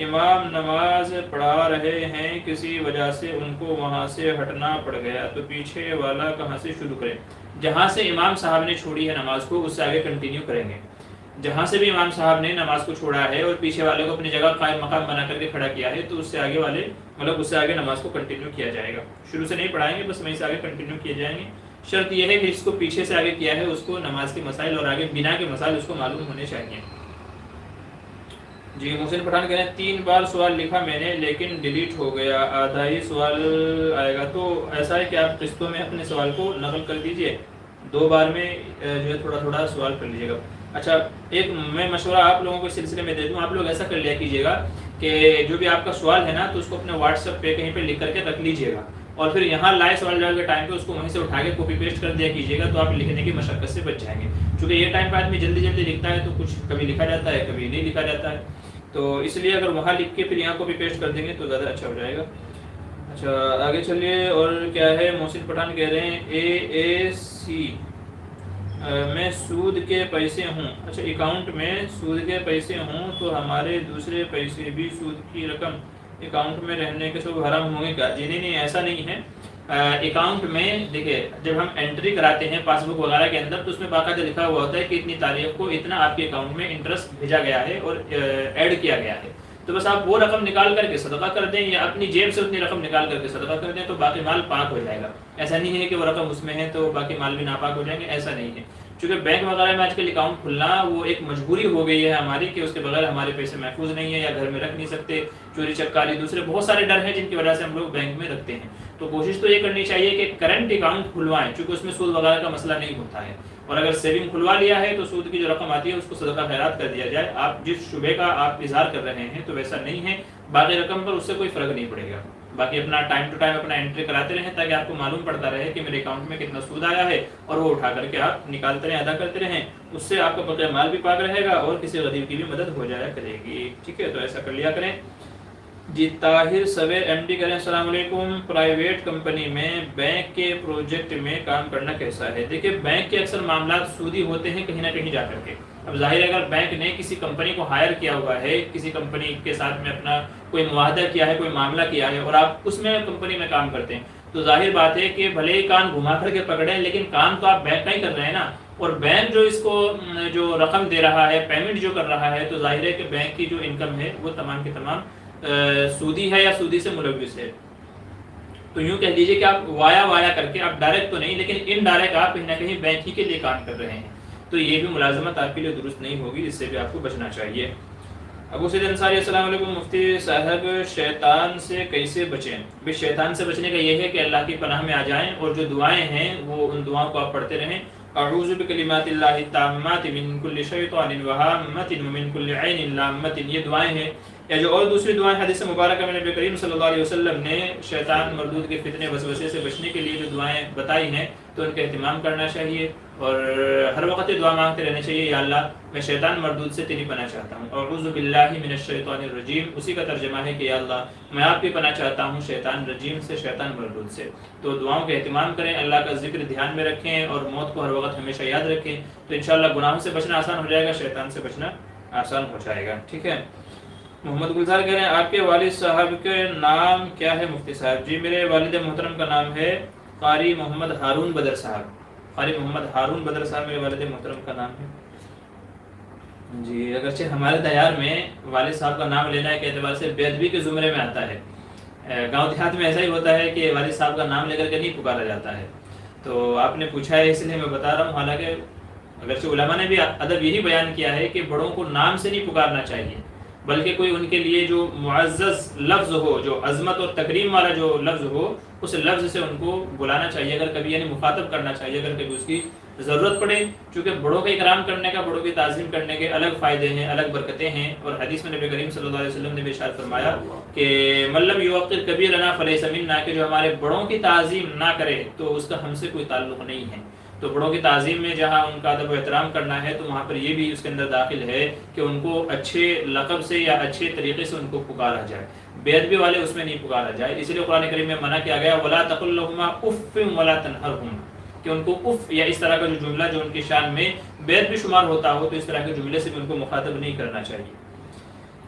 امام نماز پڑھا رہے ہیں, کسی وجہ سے ان کو وہاں سے ہٹنا پڑ گیا, تو پیچھے والا کہاں سے شروع کریں؟ جہاں سے امام صاحب نے چھوڑی ہے نماز کو اس سے آگے کنٹینیو کریں گے. جہاں سے بھی امام صاحب نے نماز کو چھوڑا ہے اور پیچھے والے کو اپنی جگہ قائم مقام بنا کر کے کھڑا کیا ہے تو اس سے آگے والے اس سے آگے نماز کو کنٹینیو کیا جائے گا. شروع سے نہیں پڑھائیں گے, بس وہیں سے آگے کنٹینیو کیے جائیں گے. شرط یہ ہے کہ جس کو پیچھے سے آگے کیا ہے اس کو نماز کے مسائل اور آگے بنا کے مسائل اس کو معلوم ہونے چاہیے. جی محسن پٹھان کہہ رہے ہیں 3 بار سوال لکھا میں نے لیکن ڈیلیٹ ہو گیا, آدھا ہی سوال آئے گا. تو ایسا ہے کہ آپ قسطوں میں اپنے سوال کو نقل کر دیجئے, 2 بار میں جو ہے تھوڑا تھوڑا سوال کر لیجیے گا. اچھا ایک میں مشورہ آپ لوگوں کو اس سلسلے میں دے دوں, آپ لوگ ایسا کر لیا کیجیے گا کہ جو بھی آپ کا سوال ہے نا تو اس کو اپنے واٹس ایپ پہ کہیں پہ لکھ کر کے رکھ لیجیے گا, اور پھر یہاں لائے سوال جواب کے ٹائم پہ اس کو وہیں سے اٹھا کے کاپی پیسٹ کر دیا کیجیے گا, تو آپ لکھنے کی مشقت سے بچ جائیں گے. چونکہ یہ ٹائم پہ آدمی جلدی جلدی لکھتا ہے تو کچھ کبھی لکھا جاتا ہے کبھی نہیں لکھا جاتا ہے, تو اس لیے اگر وہاں لکھ کے پھر یہاں کاپی پیسٹ کر دیں گے تو زیادہ اچھا ہو جائے گا. اچھا آگے چلیے. اور کیا ہے محسن پٹھان کہہ رہے ہیں AAC میں سود کے پیسے ہوں, اچھا اکاؤنٹ میں سود کے پیسے ہوں تو ہمارے دوسرے پیسے بھی سود کی رقم اکاؤنٹ میں رہنے کے سب حرام ہوں گے کیا؟ جی نہیں ایسا نہیں ہے. اکاؤنٹ میں دیکھیں جب ہم انٹری کراتے ہیں پاس بک وغیرہ کے اندر تو اس میں باقاعدہ لکھا ہوا ہوتا ہے کہ اتنی تاریخ کو اتنا آپ کے اکاؤنٹ میں انٹرسٹ بھیجا گیا ہے اور ایڈ کیا گیا ہے, تو بس آپ وہ رقم نکال کر کے صدقہ کر دیں یا اپنی جیب سے اتنی رقم نکال کر کے صدقہ کر دیں تو باقی مال پاک ہو جائے گا. ایسا نہیں ہے کہ وہ رقم اس میں ہے تو باقی مال بھی ناپاک ہو جائیں گے, ایسا نہیں ہے. چونکہ بینک وغیرہ میں آج کل اکاؤنٹ کھلنا وہ ایک مجبوری ہو گئی ہے ہماری کہ اس کے بغیر ہمارے پیسے محفوظ نہیں ہے یا گھر میں رکھ نہیں سکتے, چوری چکاری دوسرے بہت سارے ڈر ہیں جن کی وجہ سے ہم لوگ بینک میں رکھتے ہیں. تو کوشش تو یہ کرنی چاہیے کہ کرنٹ اکاؤنٹ کھلوائیں, چونکہ اس میں سود وغیرہ کا مسئلہ نہیں ہوتا ہے. اور اگر سیونگ کھلوا لیا ہے تو سود کی جو رقم آتی ہے اس کو صدقہ خیرات کر دیا جائے. آپ جس شبے کا آپ اظہار کر رہے ہیں تو ویسا نہیں ہے, باقی رقم پر اس سے کوئی فرق نہیں پڑے گا. باقی اپنا ٹائم ٹو ٹائم اپنا انٹری کراتے رہیں تاکہ آپ کو معلوم پڑتا رہے کہ میرے اکاؤنٹ میں کتنا سود آیا ہے, اور وہ اٹھا کر کے آپ نکالتے رہیں ادا کرتے رہیں. اس سے آپ کا بقیہ مال بھی پاک رہے گا اور کسی غریب کی بھی مدد ہو جایا کرے گی. ٹھیک ہے, تو ایسا کر لیا کریں. جی طاہر سویر MD کریں السلام علیکم. پرائیویٹ کمپنی میں بینک کے پروجیکٹ میں کام کرنا کیسا ہے؟ دیکھیں بینک کے اکثر معاملات سودی ہوتے ہیں کہیں نہ کہیں جا کر کے. اب ظاہر ہے اگر بینک نے کسی کمپنی کو ہائر کیا ہوا ہے, کسی کمپنی کے ساتھ میں اپنا کوئی معاہدہ کیا ہے, کوئی معاملہ کیا ہے اور آپ اس میں کمپنی میں کام کرتے ہیں, تو ظاہر بات ہے کہ بھلے ہی کان گھما کر کے پکڑیں لیکن کام تو آپ بینک کا ہی کر رہے ہیں نا. اور بینک جو اس کو جو رقم دے رہا ہے، پیمنٹ جو کر رہا ہے، تو ظاہر ہے کہ بینک کی جو انکم ہے وہ تمام کی تمام سودی ہے یا سودی سے ملوث ہے۔ تو یوں کہہ دیجئے کہ آپ وایا کر کے، آپ ڈائریکٹ تو نہیں لیکن ان ڈائریکٹ آپ کہیں نہ کہیں بینک ہی کے لیے کام کر رہے ہیں، تو یہ بھی ملازمت آپ کے لیے درست نہیں ہوگی، اس سے بھی آپ کو بچنا چاہیے۔ ابو سعید انصاری: السلام علیکم مفتی صاحب، شیطان سے کیسے بچیں؟ بھی شیطان سے بچنے کا یہ ہے کہ اللہ کی پناہ میں آ جائیں، اور جو دعائیں ہیں وہ ان دعاؤں کو آپ پڑھتے رہیں۔ اعوذ بکلمات اللہ التامات من کل شیطان وہامۃ ومن کل عین لامۃ، یہ دعائیں ہیں، یا جو اور دوسری دعائیں حدیث مبارکہ میں نبی کریم صلی اللہ علیہ وسلم نے شیطان مردود کے فتنے وسوسے سے بچنے کے لیے جو دعائیں بتائی ہیں تو ان کا اہتمام کرنا چاہیے، اور ہر وقت یہ دعا مانگتے رہنا چاہیے، یا اللہ میں شیطان مردود سے تیری پناہ چاہتا ہوں، اعوذ باللہ من الشیطان الرجیم، اسی کا ترجمہ ہے کہ یا اللہ میں آپ کی پناہ چاہتا ہوں شیطان رجیم سے، شیطان مردود سے۔ تو دعاؤں کا اہتمام کریں، اللہ کا ذکر دھیان میں رکھیں، اور موت کو ہر وقت ہمیشہ یاد رکھیں، تو انشاءاللہ گناہوں سے بچنا آسان ہو جائے گا، شیطان سے بچنا آسان ہو جائے گا، ٹھیک ہے۔ محمد گلزار کہہ رہے ہیں آپ کے والد صاحب کے نام کیا ہے مفتی صاحب؟ جی میرے والد محترم کا نام ہے قاری محمد ہارون بدر صاحب، قاری محمد ہارون بدر صاحب میرے والد محترم کا نام ہے جی۔ اگرچہ ہمارے دیار میں والد صاحب کا نام لینا ایک اعتبار سے بے ادبی کے زمرے میں آتا ہے، گاؤں دیہات میں ایسا ہی ہوتا ہے کہ والد صاحب کا نام لے کر کے نہیں پکارا جاتا ہے، تو آپ نے پوچھا ہے اس لیے میں بتا رہا ہوں، حالانکہ اگرچہ علماء نے بھی ادب یہی بیان کیا ہے کہ بڑوں کو نام سے نہیں پکارنا چاہیے، بلکہ کوئی ان کے لیے جو معزز لفظ ہو، جو عظمت اور تکریم والا جو لفظ ہو، اس لفظ سے ان کو بلانا چاہیے، اگر کبھی یعنی مخاطب کرنا چاہیے اگر کبھی اس کی ضرورت پڑے، چونکہ بڑوں کا اکرام کرنے کا، بڑوں کی تعظیم کرنے کے الگ فائدے ہیں، الگ برکتیں ہیں، اور حدیث میں نبی کریم صلی اللہ علیہ وسلم نے بھی ارشاد فرمایا کہ من لم یوقر کبیرنا فلیس منا، کہ جو ہمارے بڑوں کی تعظیم نہ کرے تو اس کا ہم سے کوئی تعلق نہیں ہے۔ تو بڑوں کی تعظیم میں جہاں ان کا ادب و احترام کرنا ہے تو وہاں پر یہ بھی اس کے اندر داخل ہے کہ ان کو اچھے لقب سے یا اچھے طریقے سے ان کو پکارا جائے، بے ادبی والے اس میں نہیں پکارا جائے، اس لیے قرآن کریم میں منع کیا گیا ولا تقل لهما اف ولا تنهرهما، کہ ان کو اف یا اس طرح کا جو جملہ جو ان کی شان میں بے ادبی شمار ہوتا ہو تو اس طرح کے جملے سے بھی ان کو مخاطب نہیں کرنا چاہیے۔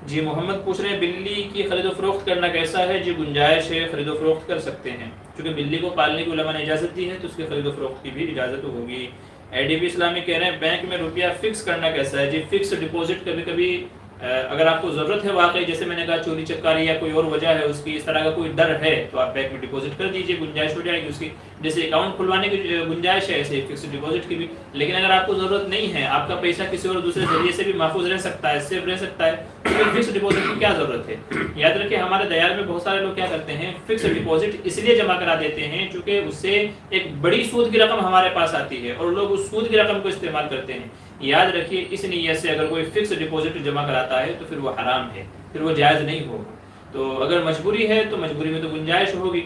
جی محمد پوچھ رہے ہیں بلی کی خرید و فروخت کرنا کیسا ہے؟ جی گنجائش ہے، خرید و فروخت کر سکتے ہیں، چونکہ بلی کو پالنے کی علماء نے اجازت دی ہے تو اس کی خرید و فروخت کی بھی اجازت ہوگی۔ اے ڈی بی اسلامی کہہ رہے ہیں بینک میں روپیہ فکس کرنا کیسا ہے؟ جی فکس ڈپوزٹ کبھی کبھی اگر آپ کو ضرورت ہے واقعی، جیسے میں نے کہا چوری چکاری یا کوئی اور وجہ ہے اس کی، اس طرح کا کوئی ڈر ہے تو آپ بینک میں ڈپوزٹ کر دیجئے، گنجائش ہو جائے گی اس کی، جیسے اکاؤنٹ کھلوانے کی گنجائش ہے ایسے فکس ڈپوزٹ کی بھی۔ لیکن اگر آپ کو ضرورت نہیں ہے، آپ کا پیسہ کسی اور دوسرے ذریعے سے بھی محفوظ رہ سکتا ہے، سیف رہ سکتا ہے، تو پھر فکس ڈپوزٹ کی کیا ضرورت ہے؟ یاد رکھیں ہمارے دیار میں بہت سارے لوگ کیا کرتے ہیں، فکس ڈپوزٹ اس لیے جمع کرا دیتے ہیں چونکہ اس سے ایک بڑی سود کی رقم ہمارے پاس آتی ہے اور لوگ اس سود کی رقم کو استعمال کرتے ہیں۔ یاد رکھیے اس نیت سے اگر کوئی فکس ڈپوزٹ جمع کراتا ہے تو پھر وہ حرام ہے، پھر وہ جائز نہیں ہوگا۔ تو اگر مجبوری ہے تو مجبوری میں تو گنجائش ہوگی،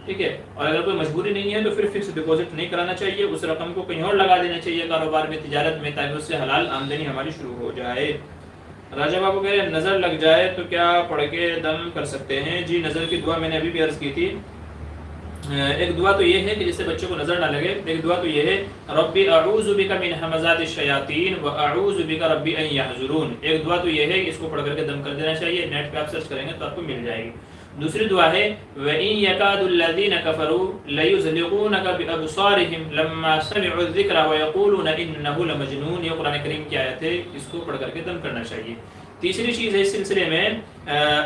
ٹھیک ہے، اور اگر کوئی مجبوری نہیں ہے تو پھر فکس ڈپوزٹ نہیں کرانا چاہیے، اس رقم کو کہیں اور لگا دینا چاہیے کاروبار میں، تجارت میں، تاکہ اس سے حلال آمدنی ہماری شروع ہو جائے۔ راجہ بابو کہہ رہے ہیں نظر لگ جائے تو کیا پڑھ کے دم کر سکتے ہیں؟ جی نظر کی دعا میں نے ابھی بھی عرض کی تھی، ایک دعا تو یہ ہے کہ جس سے بچے کو نظر نہ لگے، ایک دعا تو یہ ہے ربی اعوذ بک من ہمزات الشیاطین واعوذ بک ربی ان یحضرون، ایک دعا تو یہ ہے کہ اس کو پڑھ کر کے دم کر دینا چاہیے، نیٹ پہ آپ سرچ کریں گے تو آپ کو مل جائے گی۔ دوسری دعا ہے وَإِن يَكَادُ الَّذِينَ كَفَرُوا لَيُزْلِقُونَكَ بِأَبْصَارِهِمْ لَمَّا سَمِعُوا الذِّكْرَ وَيَقُولُونَ إِنَّهُ لَمَجْنُونَ، یہ قرآن کریم کی آیت ہے، اس کو پڑھ کر کے دم کرنا چاہیے۔ تیسری چیز ہے اس سلسلے میں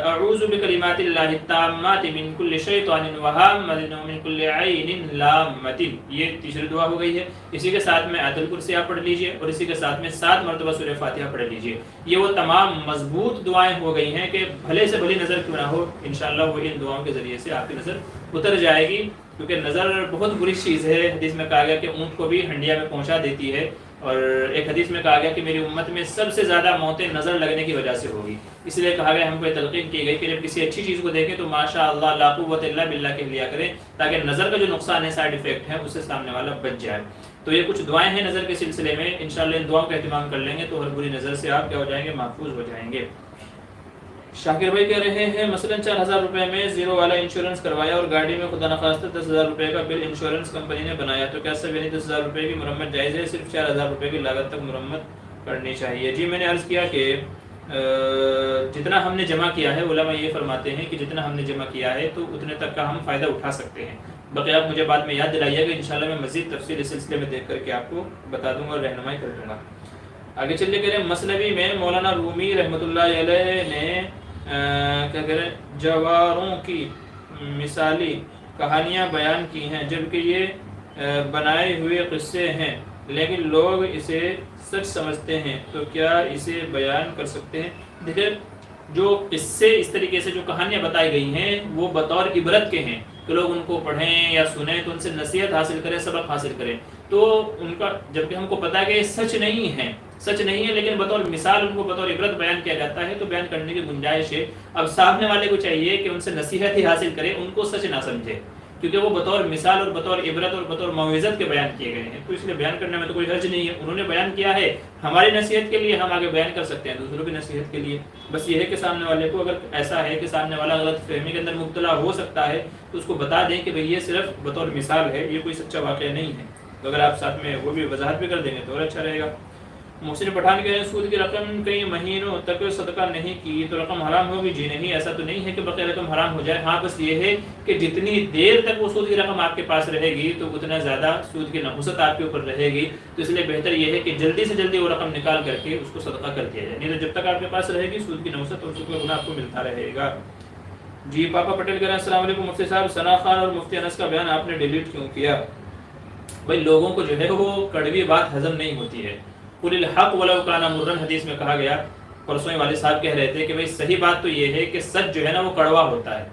اعوذ بکلمات اللہ التامات من کل شیطان وہامۃ ومن کل عین لامۃ، یہ تیسری دعا ہو گئی ہے۔ اسی کے ساتھ میں آیت الکرسی آپ پڑھ لیجئے اور اسی کے ساتھ میں 7 مرتبہ سورہ فاتحہ پڑھ لیجئے۔ یہ وہ تمام مضبوط دعائیں ہو گئی ہیں کہ بھلے سے بھلی نظر کیوں نہ ہو، انشاءاللہ وہ ان دعاؤں کے ذریعے سے آپ کی نظر اتر جائے گی، کیونکہ نظر بہت بری چیز ہے۔ حدیث میں کہا گیا کہ اونٹ کو بھی ہنڈیا میں پہنچا دیتی ہے، اور ایک حدیث میں کہا گیا کہ میری امت میں سب سے زیادہ موتیں نظر لگنے کی وجہ سے ہوگی، اس لیے کہا گیا ہم کو یہ تلقین کی گئی کہ جب کسی اچھی چیز کو دیکھیں تو ماشاء اللہ لا قوت الا باللہ کہہ لیا کریں، تاکہ نظر کا جو نقصان ہے، سائیڈ ایفیکٹ ہے، اس سے سامنے والا بچ جائے۔ تو یہ کچھ دعائیں ہیں نظر کے سلسلے میں، انشاءاللہ ان دعاؤں کا اہتمام کر لیں گے تو ہر بری نظر سے آپ کیا ہو جائیں گے، محفوظ ہو جائیں گے۔ شاکر بھائی کہہ رہے ہیں مثلا 4000 روپے میں زیرو والا انشورنس کروایا اور گاڑی میں خدا نخواستہ 10,000 روپے کا بل انشورنس کمپنی نے بنایا، تو کیا سب یعنی 10,000 روپے کی مرمت جائز ہے؟ صرف 4,000 روپے کی لاگت تک مرمت کرنی چاہیے؟ جی میں نے عرض کیا کہ جتنا ہم نے جمع کیا ہے، علماء یہ فرماتے ہیں کہ جتنا ہم نے جمع کیا ہے تو اتنے تک کا ہم فائدہ اٹھا سکتے ہیں، باقی آپ مجھے بعد میں یاد دلائیے گا، انشاءاللہ میں مزید تفصیل اس سلسلے میں دیکھ کر کے آپ کو بتا دوں گا اور رہنمائی کر دوں گا۔ آگے چلیے کہہ رہے ہیں مثنوی میں مولانا رومی رحمۃ اللہ علیہ نے کیا کہہ رہے ہیں جواروں کی مثالی کہانیاں بیان کی ہیں، جبکہ یہ بنائے ہوئے قصے ہیں، لیکن لوگ اسے سچ سمجھتے ہیں، تو کیا اسے بیان کر سکتے ہیں؟ دیکھیں جو قصے اس طریقے سے جو کہانیاں بتائی گئی ہیں وہ بطور عبرت کے ہیں کہ لوگ ان کو پڑھیں یا سنیں تو ان سے نصیحت حاصل کریں، سبق حاصل کریں، تو ان کا جبکہ ہم کو پتا ہے کہ یہ سچ نہیں ہے، سچ نہیں ہے، لیکن بطور مثال ان کو بطور عبرت بیان کیا جاتا ہے، تو بیان کرنے کی گنجائش ہے۔ اب سامنے والے کو چاہیے کہ ان سے نصیحت ہی حاصل کرے، ان کو سچ نہ سمجھے، کیونکہ وہ بطور مثال اور بطور عبرت اور بطور موعظت کے بیان کیے گئے ہیں، تو اس لیے بیان کرنے میں تو کوئی حرج نہیں ہے۔ انہوں نے بیان کیا ہے ہماری نصیحت کے لیے، ہم آگے بیان کر سکتے ہیں دوسروں کی نصیحت کے لیے۔ بس یہ ہے کہ سامنے والے کو اگر ایسا ہے کہ سامنے والا غلط فہمی کے اندر مبتلا ہو سکتا ہے تو اس کو بتا دیں کہ بھئی یہ صرف بطور مثال ہے، یہ کوئی سچا واقعہ نہیں ہے، تو اگر آپ ساتھ میں وہ بھی وضاحت بھی کر دیں گے تو اور اچھا رہے گا۔ محسن پٹھان کہہ رہے ہیں سود کی رقم کئی مہینوں تک صدقہ نہیں کی تو رقم حرام ہوگی؟ جی نہیں، ایسا تو نہیں ہے کہ بقیہ رقم حرام ہو جائے، ہاں بس یہ ہے کہ جتنی دیر تک وہ سود کی رقم آپ کے پاس رہے گی تو اتنا زیادہ سود کی نحوست آپ کے اوپر رہے گی، تو اس لیے بہتر یہ ہے کہ جلدی سے جلدی وہ رقم نکال کر کے اس کو صدقہ کر دیا جائے، نہیں تو جب تک آپ کے پاس رہے گی سود کی نحوست اور سود کا گناہ آپ کو ملتا رہے گا۔ جی پاپا پٹیل کہہ رہے ہیں السلام علیکم مفتی صاحب، ثنا خان اور مفتی انس کا بیان آپ نے ڈیلیٹ کیوں کیا؟ بھائی لوگوں کو جو ہے وہ کڑوی بات ہضم نہیں ہوتی ہے، قل الحق ولو کان مرا حدیث میں کہا گیا، پرسوں والد صاحب کہہ رہے تھے کہ بھائی صحیح بات تو یہ ہے کہ سچ جو ہے نا وہ کڑوا ہوتا ہے،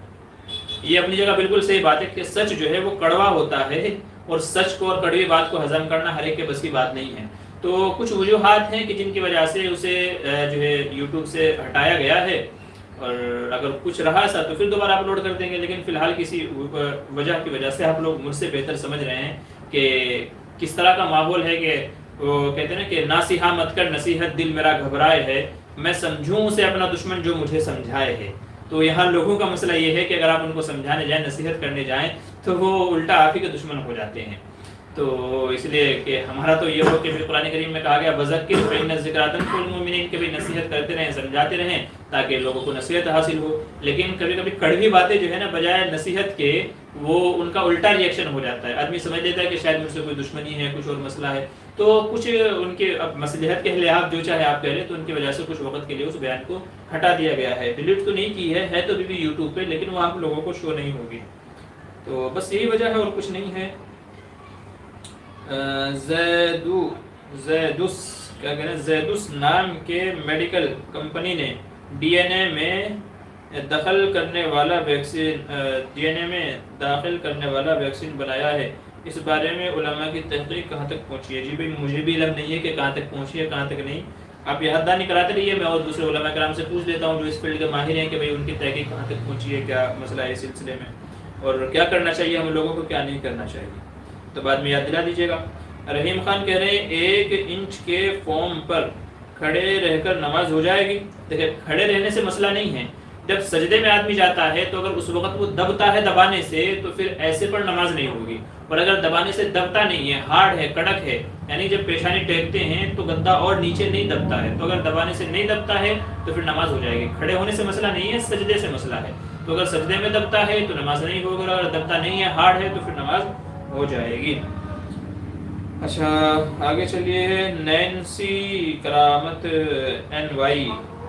یہ اپنی جگہ بالکل صحیح بات ہے کہ سچ جو ہے وہ کڑوا ہوتا ہے، اور سچ کو اور کڑوی بات کو ہضم کرنا ہر ایک کے بس کی بات نہیں ہے۔ تو کچھ وجوہات ہیں کہ جن کی وجہ سے اسے جو ہے یوٹیوب سے ہٹایا گیا ہے، اور اگر کچھ رہا ایسا تو پھر دوبارہ اپلوڈ کر دیں گے، لیکن فی الحال کسی وجہ کی وجہ سے آپ لوگ مجھ سے بہتر سمجھ رہے ہیں کہ کس طرح کا ماحول ہے، کہ وہ کہتے ہیں نا کہ ناصیحہ مت کر نصیحت دل میرا گھبرائے ہے، میں سمجھوں اسے اپنا دشمن جو مجھے سمجھائے ہے۔ تو یہاں لوگوں کا مسئلہ یہ ہے کہ اگر آپ ان کو سمجھانے جائیں، نصیحت کرنے جائیں تو وہ الٹا آپ ہی کے دشمن ہو جاتے ہیں۔ تو اس لیے کہ ہمارا تو یہ ہو کہ قرآن کریم میں کہا گیا بذکر فإن الذکریٰ تنفع المؤمنین، کہ بھی نصیحت کرتے رہیں، سمجھاتے رہیں تاکہ لوگوں کو نصیحت حاصل ہو، لیکن کبھی کبھی کڑوی باتیں جو ہے نا بجائے نصیحت کے وہ ان کا الٹا ریئیکشن ہو جاتا ہے، آدمی سمجھ لیتا ہے کہ شاید مجھ سے کوئی دشمنی ہے، کچھ اور مسئلہ ہے، تو کچھ ان کے اب مصلحت کے لحاظ جو چاہے آپ کہہ لیں، تو ان کی وجہ سے کچھ وقت کے لیے اس بیان کو ہٹا دیا گیا ہے، ڈیلیٹ تو نہیں کی ہے تو بھی یوٹیوب پہ، لیکن وہاں پہ لوگوں کو شو نہیں ہوگی، تو بس یہی وجہ ہے اور کچھ نہیں ہے۔ زیدوس نام کے میڈیکل کمپنی نے ڈی این اے میں داخل کرنے والا ویکسین بنایا ہے، اس بارے میں علماء کی تحقیق کہاں تک پہنچی ہے؟ جی بھائی مجھے بھی علم نہیں ہے کہ کہاں تک پہنچی ہے کہاں تک نہیں، آپ یہ حد نہیں کراتے رہیے، میں اور دوسرے علماء کرام سے پوچھ لیتا ہوں جو اس فیلڈ کے ماہر ہیں کہ بھائی ان کی تحقیق کہاں تک پہنچی ہے، کیا مسئلہ ہے اس سلسلے میں، اور کیا کرنا چاہیے ہم لوگوں کو، کیا نہیں کرنا چاہیے، تو بعد میں یاد دلا دیجیے گا۔ رحیم خان کہہ رہے ہیں 1 انچ کے فارم پر کھڑے رہ کر نماز ہو جائے گی؟ دیکھیں کھڑے رہنے سے مسئلہ نہیں ہے، جب سجدے میں آدمی جاتا ہے تو اگر اس وقت وہ دبتا ہے دبانے سے تو پھر ایسے پر نماز نہیں ہوگی، اور اگر دبانے سے دبتا نہیں ہے، ہارڈ ہے، کڑک ہے، یعنی جب پیشانی ٹیکتے ہیں تو گدا اور نیچے نہیں دبتا ہے، تو اگر دبانے سے نہیں دبتا ہے تو پھر نماز ہو جائے گی۔ کھڑے ہونے سے مسئلہ نہیں ہے، سجدے سے مسئلہ ہے، تو اگر سجدے میں دبتا ہے تو نماز نہیں ہوگی، اور اگر دبتا نہیں ہے، ہارڈ ہے، تو پھر نماز ہو جائے گی۔ اچھا آگے چلیے، نینسی کرامت این وائی،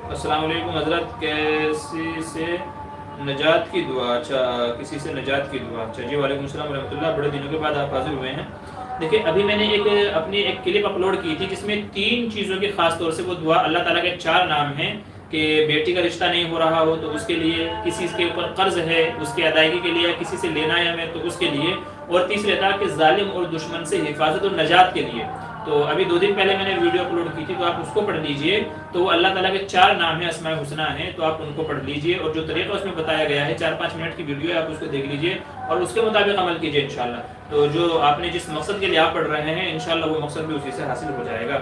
السلام علیکم حضرت، کیسی سے نجات کی دعا؟ اچھا کسی سے نجات کی دعا، اچھا جی وعلیکم السلام ورحمۃ اللہ، بڑے دنوں کے بعد آپ حاضر ہوئے ہیں۔ دیکھیں ابھی میں نے اپنی ایک کلپ اپلوڈ کی تھی جس میں 3 چیزوں کی خاص طور سے وہ دعا، اللہ تعالیٰ کے 4 نام ہیں کہ بیٹی کا رشتہ نہیں ہو رہا ہو تو اس کے لیے، کسی کے اوپر قرض ہے اس کی ادائیگی کے لیے، کسی سے لینا ہے ہمیں تو اس کے لیے، اور تیسرے تھا کہ ظالم اور دشمن سے حفاظت اور نجات کے لیے۔ تو ابھی 2 دن پہلے میں نے ویڈیو اپلوڈ کی تھی، تو آپ اس کو پڑھ لیجئے، تو وہ اللہ تعالیٰ کے 4 نام ہیں، اسماء الحسنی ہیں، تو آپ ان کو پڑھ لیجئے، اور جو طریقہ اس میں بتایا گیا ہے 4-5 منٹ کی ویڈیو ہے، آپ اس کو دیکھ لیجئے اور اس کے مطابق عمل کیجئے انشاءاللہ، تو جو آپ نے جس مقصد کے لیے آپ پڑھ رہے ہیں انشاءاللہ وہ مقصد بھی اسی سے حاصل ہو جائے گا۔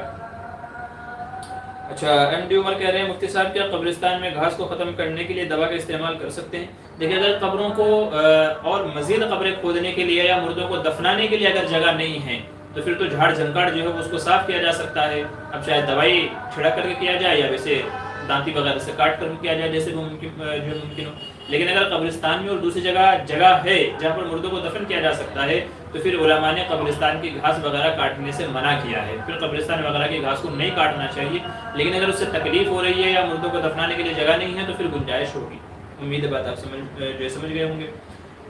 اچھا ایم ڈی عمر کہہ رہے ہیں مفتی صاحب کیا قبرستان میں گھاس کو ختم کرنے کے لیے دوا کا استعمال کر سکتے ہیں؟ دیکھیں اگر قبروں کو اور مزید قبریں کھودنے کے لیے یا مردوں کو دفنانے کے لیے اگر جگہ نہیں ہے تو پھر تو جھاڑ جھنکاڑ جو ہے اس کو صاف کیا جا سکتا ہے، اب چاہے دوائی چھڑک کر کے کیا جائے یا ویسے دانتی وغیرہ سے کاٹ کر کیا جائے جیسے جو ممکن ہو. لیکن اگر قبرستان میں اور دوسری جگہ ہے جہاں پر مردوں کو دفن کیا جا سکتا ہے تو پھر علماء نے قبرستان کی گھاس وغیرہ کاٹنے سے منع کیا ہے. پھر قبرستان وغیرہ کی گھاس کو نہیں کاٹنا چاہیے، لیکن اگر اس سے تکلیف ہو رہی ہے یا مردوں کو دفنانے کے لیے جگہ نہیں ہے تو پھر گنجائش ہوگی. امید ہے بات آپ سمجھ گئے ہوں گے.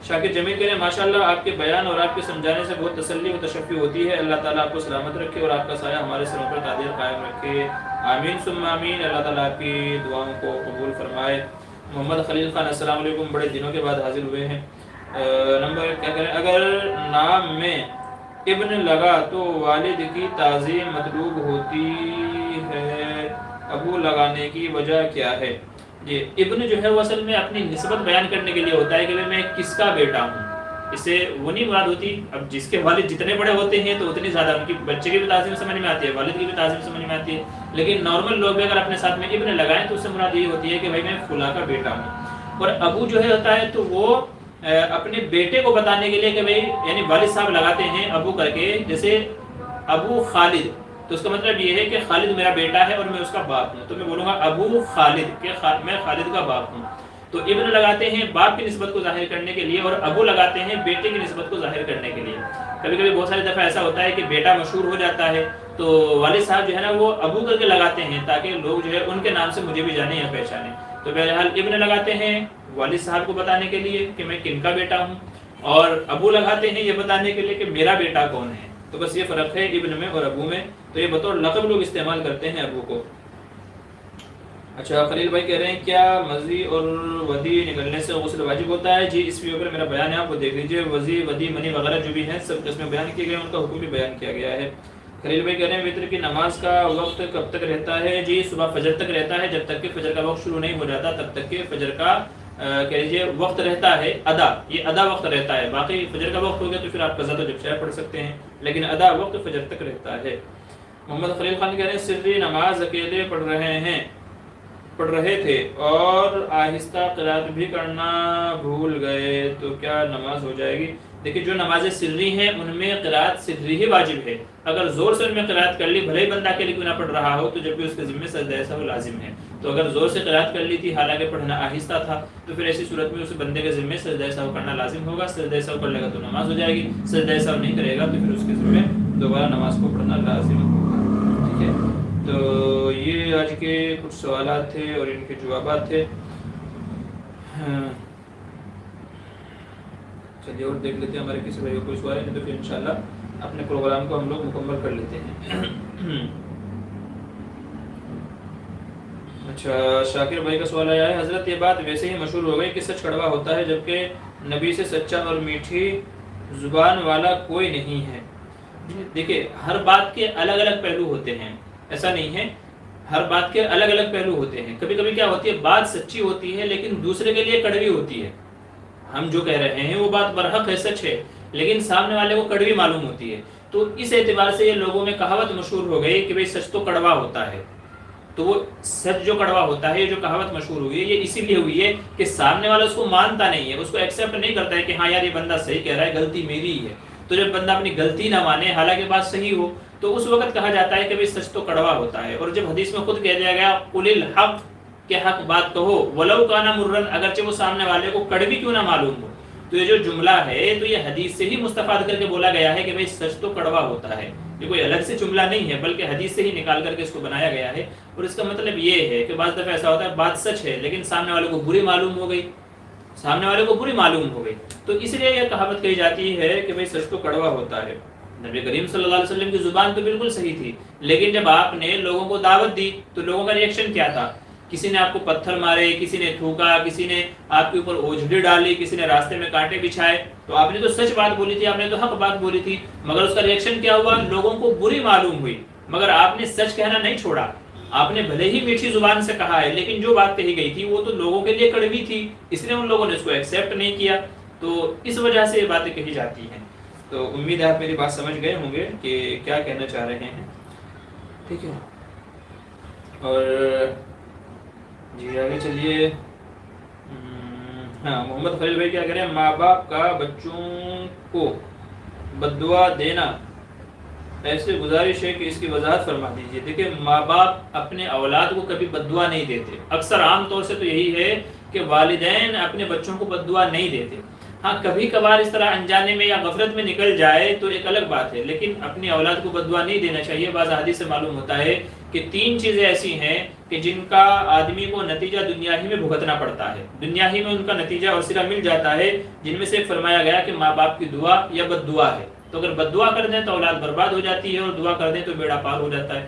شاکر جمیل کہہ رہے ہیں ماشاءاللہ آپ کے بیان اور آپ کے سمجھانے سے بہت تسلی و تشفی ہوتی ہے. اللہ تعالیٰ آپ کو سلامت رکھے اور آپ کا سایہ ہمارے سروں پر قادر قائم رکھے. آمین ثم آمین. اللہ تعالیٰ آپ کی دعاؤں کو قبول فرمائے. محمد خلیل خان السلام علیکم، بڑے دنوں کے بعد حاضر ہوئے ہیں. نمبر کیا کریں، اگر نام میں ابن لگا تو والد کی تعظیم مطلوب ہوتی ہے، ابو لگانے کی وجہ کیا ہے؟ یہ ابن جو ہے وہ اصل میں اپنی نسبت بیان کرنے کے لیے ہوتا ہے کہ میں کس کا بیٹا ہوں. اس سے وہ نہیں مراد ہوتی. اب جس کے والد جتنے بڑے ہوتے ہیں تو اتنی زیادہ ان کی بچے کی بھی تعظیم سمجھ میں آتی ہے، والد کی بھی تعظیم سمجھ میں آتی ہے. لیکن نارمل لوگ بھی اگر اپنے ساتھ میں ابن لگائیں تو اس سے مراد یہ ہوتی ہے کہ بھائی میں فلاں کا بیٹا ہوں. اور ابو جو ہے ہوتا ہے تو وہ اپنے بیٹے کو بتانے کے لیے کہ بھائی یعنی والد صاحب لگاتے ہیں ابو کر کے، جیسے ابو خالد تو اس کا مطلب یہ ہے کہ خالد میرا بیٹا ہے اور میں اس کا باپ ہوں، تو میں بولوں گا ابو خالد کہ میں خالد کا باپ ہوں. تو ابن لگاتے ہیں باپ کی نسبت کو ظاہر کرنے کے لیے اور ابو لگاتے ہیں بیٹے کی نسبت کو ظاہر کرنے کے لیے. کبھی کبھی بہت ساری دفعہ ایسا ہوتا ہے کہ بیٹا مشہور ہو جاتا ہے تو والد صاحب جو ہے نا وہ ابو کر کے لگاتے ہیں تاکہ لوگ جو ہے ان کے نام سے مجھے بھی جانیں یا پہچانیں. تو بہرحال ابن لگاتے ہیں والد صاحب کو بتانے کے لیے کہ میں کن کا بیٹا ہوں، اور ابو لگاتے ہیں یہ بتانے کے لیے کہ میرا بیٹا کون ہے. تو بس یہ فرق ہے ابن میں اور ابو میں. تو یہ بطور لقب لوگ استعمال کرتے ہیں ابو کو. اچھا خلیل بھائی کہہ رہے ہیں کیا مزی اور ودی نکلنے سے غسل واجب ہوتا ہے؟ جی اس ویڈیو پر میرا بیان ہے، آپ کو دیکھ لیجیے. وضی ودی منی وغیرہ جو بھی ہیں سب قسمیں بیان کیے گئے، ان کا حکم بھی بیان کیا گیا ہے. خلیل بھائی کہہ رہے ہیں وطر کی نماز کا وقت کب تک رہتا ہے؟ جی صبح فجر تک رہتا ہے، جب تک کہ فجر کا وقت شروع نہیں ہو جاتا تب تک کہ فجر کا کہہ لیجیے وقت رہتا ہے. ادا یہ ادا وقت رہتا ہے. باقی فجر کا وقت ہو گیا تو پھر آپ قضا تو جب چاہے پڑھ سکتے ہیں، لیکن ادا وقت فجر تک رہتا ہے. محمد خلیل خان کہہ رہے ہیں سری نماز اکیلے پڑھ رہے تھے اور آہستہ قرات بھی کرنا بھول گئے تو کیا نماز ہو جائے گی؟ دیکھیں جو نمازیں سری ہیں ان میں قرات سری ہی واجب ہے. اگر زور سے ان میں قرات کر لی بھلے ہی بندہ اکیلے کیوں نہ پڑھ رہا ہو تو جب بھی اس کے ذمہ سجدہ سہو لازم ہے. تو اگر زور سے قرات کر لی تھی حالانکہ پڑھنا آہستہ تھا تو پھر ایسی صورت میں اس بندے کے ذمہ سجدہ سہو کرنا لازم ہوگا. سجدہ سہو کر لے گا تو نماز ہو جائے گی، سجدہ سہو نہیں کرے گا تو پھر اس کے ذمہ دوبارہ نماز کو پڑھنا لازم ہوگا. ٹھیک ہے، تو یہ آج کے کچھ سوالات تھے اور ان کے جوابات تھے. چلیے اور دیکھ لیتے ہیں ہمارے کسی بھائی کو کوئی سوال ہے تو پھر انشاءاللہ اپنے پروگرام کو ہم لوگ مکمل کر لیتے ہیں. اچھا شاکر بھائی کا سوال آیا ہے حضرت یہ بات ویسے ہی مشہور ہو گئی کہ سچ کڑوا ہوتا ہے جبکہ نبی سے سچا اور میٹھی زبان والا کوئی نہیں ہے. دیکھیے ہر بات کے الگ الگ پہلو ہوتے ہیں، ایسا نہیں ہے، ہر بات کے الگ الگ پہلو ہوتے ہیں. کبھی کبھی کیا ہوتی ہے بات سچی ہوتی ہے لیکن دوسرے کے لیے کڑوی ہوتی ہے. ہم جو کہہ رہے ہیں وہ بات برحق ہے، سچ ہے، لیکن سامنے والے کو کڑوی معلوم ہوتی ہے. تو اس اعتبار سے یہ لوگوں میں کہاوت مشہور ہو گئی کہ بھئی سچ تو کڑوا ہوتا ہے. تو وہ سچ جو کڑوا ہوتا ہے، یہ جو کہاوت مشہور ہوئی ہے یہ اسی لیے ہوئی ہے کہ سامنے والا اس کو مانتا نہیں ہے، اس کو ایکسیپٹ نہیں کرتا ہے کہ ہاں یار یہ بندہ صحیح کہہ رہا ہے، غلطی میری ہی ہے. تو جب بندہ اپنی غلطی نہ مانے حالانکہ بات صحیح ہو تو اس وقت کہا جاتا ہے کہ بھئی سچ تو کڑوا ہوتا ہے. اور جب حدیث میں خود کہہ دیا گیا قل الحق کہ حق بات کہو ولو کان مرن، اگرچہ وہ سامنے والے کو کڑوی کیوں نہ معلوم ہو. تو یہ جو جملہ ہے تو یہ حدیث سے ہی مستفاد کر کے بولا گیا ہے کہ بھئی سچ تو کڑوا ہوتا ہے. یہ کوئی الگ سے جملہ نہیں ہے بلکہ حدیث سے ہی نکال کر کے اس کو بنایا گیا ہے. اور اس کا مطلب یہ ہے کہ بعض دفعہ ایسا ہوتا ہے بات سچ ہے لیکن سامنے والے کو بری معلوم ہو گئی، تو اس لیے یہ کہاوت کہی جاتی ہے کہ بھئی سچ تو کڑوا ہوتا ہے. نبی کریم صلی اللہ علیہ وسلم کی زبان تو بالکل صحیح تھی، لیکن جب آپ نے لوگوں کو دعوت دی تو لوگوں کا ریئیکشن کیا تھا؟ کسی نے آپ کو پتھر مارے، کسی نے تھوکا، کسی نے آپ کے اوپر اوجھڑی ڈالی، کسی نے راستے میں کانٹے بچھائے. تو آپ نے تو سچ بات بولی تھی، آپ نے تو حق بات بولی تھی، مگر اس کا ریئیکشن کیا ہوا؟ لوگوں کو بری معلوم ہوئی. مگر آپ نے سچ کہنا نہیں چھوڑا، آپ نے بھلے ہی میٹھی زبان سے کہا ہے لیکن جو بات کہی گئی تھی وہ تو لوگوں کے لیے کڑوی تھی، اس لیے ان لوگوں نے اس کو ایکسیپٹ نہیں کیا. تو اس وجہ سے یہ باتیں کہی جاتی ہیں. تو امید ہے آپ میری بات سمجھ گئے ہوں گے کہ کیا کہنا چاہ رہے ہیں. ٹھیک ہے، اور جی آگے چلیے. ہاں محمد خلیل بھائی کیا کریں، ماں باپ کا بچوں کو بد دعا دینا ایسے گزارش ہے کہ اس کی وضاحت فرما دیجیے۔ دیکھیں ماں باپ اپنے اولاد کو کبھی بد دعا نہیں دیتے، اکثر عام طور سے تو یہی ہے کہ والدین اپنے بچوں کو بد دعا نہیں دیتے۔ ہاں کبھی کبھار اس طرح انجانے میں یا غفلت میں نکل جائے تو ایک الگ بات ہے، لیکن اپنی اولاد کو بد دعا نہیں دینا چاہیے۔ بعض احادیث سے معلوم ہوتا ہے کہ 3 چیزیں ایسی ہیں کہ جن کا آدمی کو نتیجہ دنیا ہی میں بھگتنا پڑتا ہے، دنیا ہی میں ان کا نتیجہ اور صلہ مل جاتا ہے، جن میں سے ایک فرمایا گیا کہ ماں باپ کی دعا یا بد دعا ہے۔ تو اگر بد دعا کر دیں تو اولاد برباد ہو جاتی ہے، اور دعا کر دیں تو بیڑا پار ہو جاتا ہے۔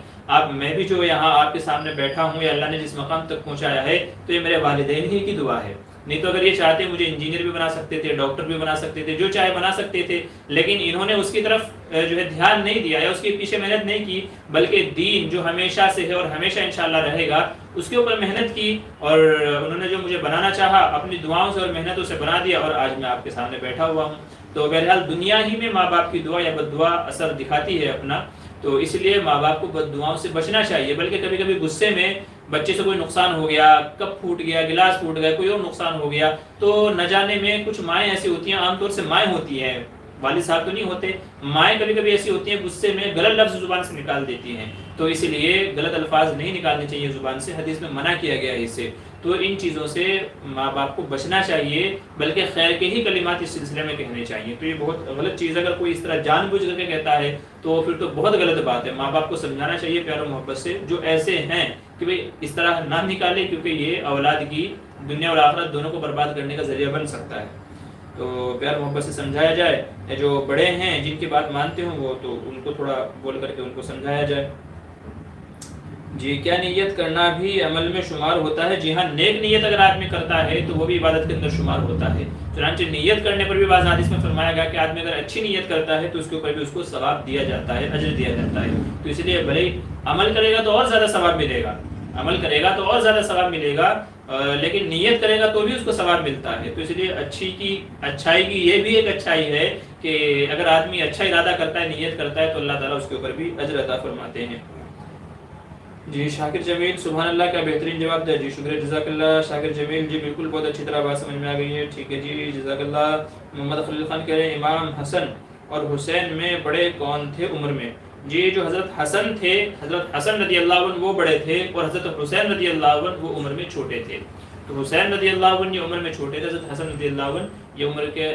میں بھی جو یہاں آپ کے سامنے بیٹھا ہوں یا اللہ نے جس مقام تک پہنچایا ہے تو یہ میرے والدین ہی کی دعا ہے، نہیں تو اگر یہ چاہتے مجھے انجینئر بھی بنا سکتے تھے، ڈاکٹر بھی بنا سکتے تھے، جو چاہے بنا سکتے تھے، لیکن انہوں نے اس کی طرف جو ہے دھیان نہیں دیا یا اس کے پیچھے محنت نہیں کی، بلکہ دین جو ہمیشہ سے ہے اور ہمیشہ انشاءاللہ رہے گا اس کے اوپر محنت کی، اور انہوں نے جو مجھے بنانا چاہا اپنی دعاؤں سے اور محنتوں سے بنا دیا، اور آج میں آپ کے سامنے بیٹھا ہوا ہوں۔ تو بہرحال دنیا ہی میں ماں باپ کی دعا یا بد دعا اثر دکھاتی ہے اپنا، تو اس لیے ماں باپ کو بد دعاؤں سے بچنا چاہیے۔ بلکہ کبھی کبھی غصے میں بچے سے کوئی نقصان ہو گیا، کپ پھوٹ گیا، گلاس پھوٹ گیا، کوئی اور نقصان ہو گیا، تو نہ جانے میں کچھ مائیں ایسی ہوتی ہیں، عام طور سے مائیں ہوتی ہیں، والد صاحب تو نہیں ہوتے، مائیں کبھی کبھی ایسی ہوتی ہیں غصے میں غلط لفظ زبان سے نکال دیتی ہیں، تو اس لیے غلط الفاظ نہیں نکالنے چاہیے زبان سے، حدیث میں منع کیا گیا ہے اس سے۔ تو ان چیزوں سے ماں باپ کو بچنا چاہیے، بلکہ خیر کے ہی کلمات اس سلسلے میں کہنے چاہیے۔ تو یہ بہت غلط چیز، اگر کوئی اس طرح جان بوجھ کر کے کہتا ہے تو پھر تو بہت غلط بات ہے۔ ماں باپ کو سمجھانا چاہیے پیار و محبت سے، جو ایسے ہیں کہ بھئی اس طرح نہ نکالے، کیونکہ یہ اولاد کی دنیا اور آخرت دونوں کو برباد کرنے کا ذریعہ بن سکتا ہے۔ تو پیار محبت سے سمجھایا جائے، جو بڑے ہیں جن کی بات مانتے ہوں وہ تو ان کو تھوڑا بول کر کے ان کو سمجھایا جائے۔ جی کیا نیت کرنا بھی عمل میں شمار ہوتا ہے؟ جی ہاں، نیک نیت اگر آدمی کرتا ہے تو وہ بھی عبادت کے اندر شمار ہوتا ہے۔ چنانچہ نیت کرنے پر بھی بعض حدیث میں فرمایا گیا کہ آدمی اگر اچھی نیت کرتا ہے تو اس کے اوپر بھی اس کو ثواب دیا جاتا ہے، اجر دیا جاتا ہے۔ تو اس لیے بھلے عمل کرے گا تو اور زیادہ ثواب ملے گا، عمل کرے گا تو اور زیادہ ثواب ملے گا، لیکن نیت کرے گا تو بھی اس کو ثواب ملتا ہے۔ تو اس لیے اچھائی کی یہ بھی ایک اچھائی ہے کہ اگر آدمی اچھا ارادہ کرتا ہے، نیت کرتا ہے، تو اللہ تعالیٰ اس کے اوپر بھی اجر عطا فرماتے ہیں۔ جی شاکر جمیل سبحان اللہ کا بہترین جواب دیا، جی شکریہ جزاک اللہ شاکر جمیل جی، بالکل بہت اچھی طرح بات سمجھ میں آ گئی ہے، ٹھیک ہے جی جزاک اللہ۔ محمد خلیل خان کہہ رہے ہیں امام حسن اور حسین میں بڑے کون تھے عمر میں؟ جی جو حضرت حسن تھے، حضرت حسن رضی اللہ عنہ وہ بڑے تھے، اور حضرت حسین رضی اللہ عنہ وہ عمر میں چھوٹے تھے۔ تو حسین رضی اللہ عنہ یہ عمر میں چھوٹے تھے، حضرت حسن رضی اللہ عنہ یہ عمر کے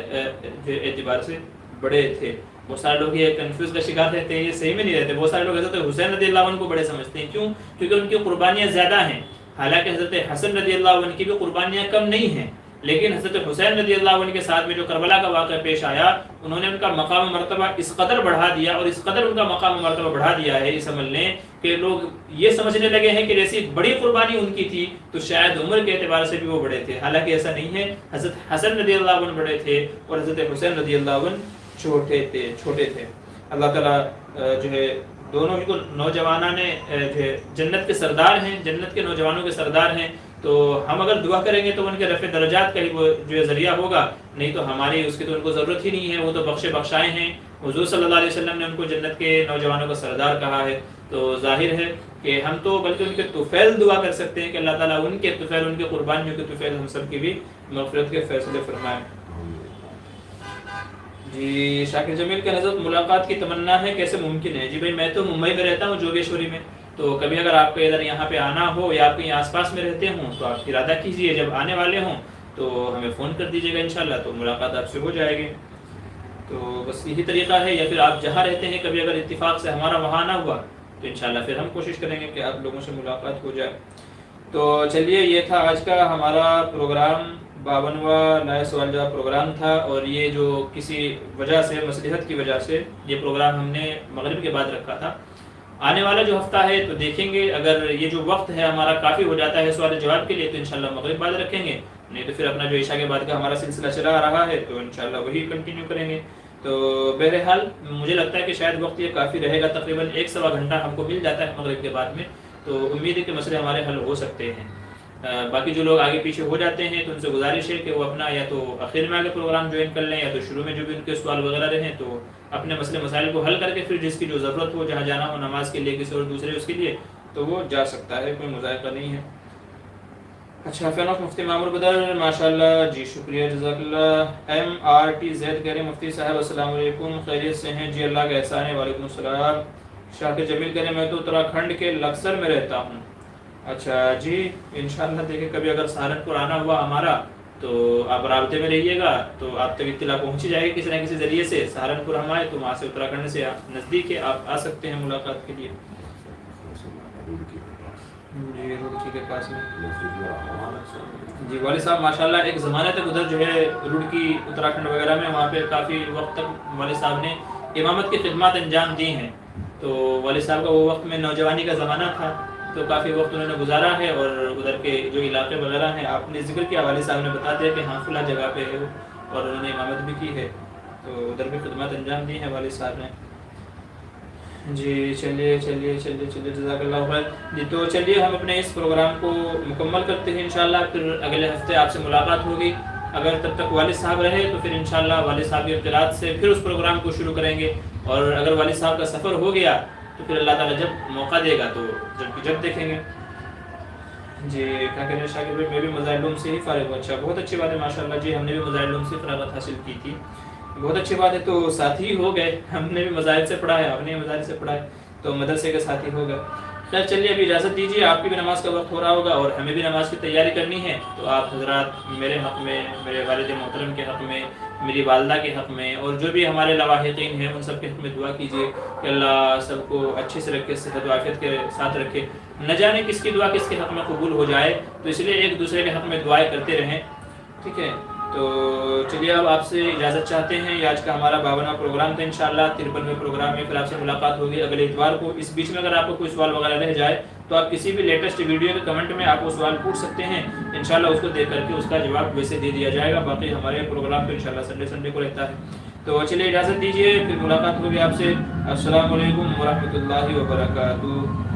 اعتبار سے بڑے تھے۔ بہت سارے لوگ یہ کنفیوز کا شکار رہتے ہیں، یہ صحیح میں نہیں رہتے۔ بہت سارے لوگ حضرت حسین رضی اللہ عنہ کو بڑے سمجھتے ہیں، کیوں؟ کیونکہ ان کی قربانیاں زیادہ ہیں، حالانکہ حضرت حسن رضی اللہ عنہ کی بھی قربانیاں کم نہیں ہیں، لیکن حضرت حسین رضی اللہ عنہ کے ساتھ میں جو کربلا کا واقعہ پیش آیا، انہوں نے ان کا مقام و مرتبہ اس قدر بڑھا دیا، اور اس قدر ان کا مقام و مرتبہ بڑھا دیا ہے اس عمل نے، کہ لوگ یہ سمجھنے لگے ہیں کہ جیسی بڑی قربانی ان کی تھی تو شاید عمر کے اعتبار سے بھی وہ بڑے تھے، حالانکہ ایسا نہیں ہے۔ حضرت حسن رضی اللہ عنہ بڑے تھے اور حضرت حسین رضی اللہ عنہ چھوٹے تھے۔ اللہ تعالیٰ جو ہے دونوں کو نوجوانان جو ہے جنت کے سردار ہیں، جنت کے نوجوانوں کے سردار ہیں، تو ہم اگر دعا کریں گے تو ان کے رفع درجات کا ہی وہ جو ہے ذریعہ ہوگا، نہیں تو ہماری اس کی تو ان کو ضرورت ہی نہیں ہے، وہ تو بخشے بخشائے ہیں۔ حضور صلی اللہ علیہ وسلم نے ان کو جنت کے نوجوانوں کا سردار کہا ہے، تو ظاہر ہے کہ ہم تو بلکہ ان کے طفیل دعا کر سکتے ہیں کہ اللہ تعالیٰ ان کے طفیل، ان کے قربانیوں کے طفیل ہم سب کی بھی مغفرت کے فیصلے فرمائے۔ جی شاکر جمیل کے حضرت ملاقات کی تمنا ہے، کیسے ممکن ہے؟ جی بھائی میں تو ممبئی میں رہتا ہوں، جوگیشوری میں، تو کبھی اگر آپ کو ادھر یہاں پہ آنا ہو یا آپ کہیں آس پاس میں رہتے ہوں تو آپ ارادہ کیجئے، جب آنے والے ہوں تو ہمیں فون کر دیجیے گا، انشاءاللہ تو ملاقات آپ سے ہو جائے گی۔ تو بس یہی طریقہ ہے، یا پھر آپ جہاں رہتے ہیں کبھی اگر اتفاق سے ہمارا وہاں نہ ہوا تو انشاءاللہ پھر ہم کوشش کریں گے کہ آپ لوگوں سے ملاقات ہو جائے۔ تو چلیے یہ تھا آج کا ہمارا پروگرام، 52واں نیا سوال جواب پروگرام تھا، اور یہ جو کسی وجہ سے مصلحت کی وجہ سے یہ پروگرام ہم نے مغرب کے بعد رکھا تھا۔ آنے والا جو ہفتہ ہے تو دیکھیں گے، اگر یہ جو وقت ہے ہمارا کافی ہو جاتا ہے سوال جواب کے لیے تو انشاءاللہ مغرب بعد رکھیں گے، نہیں تو پھر اپنا جو عشاء کے بعد کا ہمارا سلسلہ چلا رہا ہے تو انشاءاللہ وہی کنٹینیو کریں گے۔ تو بہرحال مجھے لگتا ہے کہ شاید وقت یہ کافی رہے گا، تقریباً 1-1.25 گھنٹہ ہم کو مل جاتا ہے مغرب کے بعد میں، تو امید ہے کہ مسئلے ہمارے حل ہو سکتے ہیں۔ باقی جو لوگ آگے پیچھے ہو جاتے ہیں تو ان سے گزارش ہے کہ وہ اپنا یا تو آخر میں آگے پروگرام جوائن کر لیں، یا تو شروع میں جو بھی ان کے سوال وغیرہ رہیں تو اپنے مسئلے مسائل کو حل کر کے پھر جس کی جو ضرورت ہو، جہاں جانا ہو نماز کے لیے، کسی اور دوسرے اس کے لیے، تو وہ جا سکتا ہے، کوئی مذائقہ نہیں ہے۔ اچھا فین آف مفتی معمر بدر ماشاءاللہ جی شکریہ جزاک اللہ. MRTZ کہہ رہے ہیں مفتی صاحب السلام علیکم خیریت سے ہیں جی اللہ کا احسان ہے. وعلیکم السلام. شاکر جمیل کہہ رہے ہیں میں تو اتراکھنڈ کے لکسر میں رہتا ہوں. اچھا جی انشاءاللہ دیکھیں کبھی اگر سہارنپور آنا ہوا ہمارا تو آپ رابطے میں رہیے گا تو آپ تک اطلاع پہنچی جائے گی کسی نہ کسی ذریعے سے. سہارنپور ہم آئے تو وہاں سے اتراکھنڈ سے نزدیک ہے آپ آ سکتے ہیں ملاقات کے لیے. جی روڑکی کے پاس میں جی والد صاحب ماشاءاللہ ایک زمانے تک ادھر جو ہے روڑکی اتراکھنڈ وغیرہ میں وہاں پہ کافی وقت تک والد صاحب نے امامت کی خدمات انجام دی ہیں. تو والد صاحب کا وہ وقت میں نوجوانی کا زمانہ تھا تو کافی وقت انہوں نے گزارا ہے اور ادھر کے جو علاقے وغیرہ ہیں آپ نے ذکر کیا والد صاحب نے بتا دیا کہ ہاں فلاں جگہ پہ ہے اور انہوں نے امامت بھی کی ہے تو ادھر بھی خدمات انجام دی ہیں والد صاحب نے. جی چلیے جزاک اللہ خیر. جی تو چلیے ہم اپنے اس پروگرام کو مکمل کرتے ہیں انشاءاللہ. پھر اگلے ہفتے آپ سے ملاقات ہوگی. اگر تب تک والد صاحب رہے تو پھر انشاءاللہ والد صاحب کی اطلاعات سے پھر اس پروگرام کو شروع کریں گے. اور اگر والد صاحب کا سفر ہو گیا تو پھر اللہ تعالیٰ جب موقع دے گا تو جب دیکھیں گے. جی کیا کہہ رہے ہیں شاکر بھائی میں بھی مظاہر علوم سے ہی فارغ ہوں. اچھا بہت اچھی بات ہے ماشاءاللہ. جی ہم نے بھی مظاہر علوم سے فراغت حاصل کی تھی. بہت اچھی بات ہے. تو ساتھی ہو گئے. ہم نے بھی مظاہر سے پڑھا ہے آپ نے مظاہر سے پڑھا ہے تو مدرسے کے ساتھی ہو گئے. خیر چلیے ابھی اجازت دیجیے. آپ کی بھی نماز کا وقت ہو رہا ہوگا اور ہمیں بھی نماز کی تیاری کرنی ہے. تو آپ حضرات میرے حق میں میرے والد محترم کے حق میں میری والدہ کے حق میں اور جو بھی ہمارے لواحقین ہیں ان سب کے حق میں دعا کیجیے کہ اللہ سب کو اچھے سے رکھے صحت و عافیت کے ساتھ رکھے. نہ جانے کس کی دعا کس کے حق میں قبول ہو جائے تو اس لیے ایک دوسرے کے حق میں دعائیں کرتے رہیں. ٹھیک ہے تو چلیے اب آپ سے اجازت چاہتے ہیں. یہ آج کا ہمارا 52واں پروگرام تھا. انشاءاللہ 53ویں پروگرام میں پھر آپ سے ملاقات ہوگی اگلے اتوار کو. اس بیچ میں اگر آپ کو کوئی سوال وغیرہ رہ جائے تو آپ کسی بھی لیٹسٹ ویڈیو کے کمنٹ میں آپ وہ سوال پوچھ سکتے ہیں. انشاءاللہ اس کو دیکھ کر کے اس کا جواب ویسے دے دیا جائے گا. باقی ہمارے پروگرام تو انشاءاللہ سنڈے کو رہتا ہے. تو چلیے اجازت دیجیے پھر ملاقات ہوگی آپ سے. السلام علیکم ورحمۃ اللہ وبرکاتہ.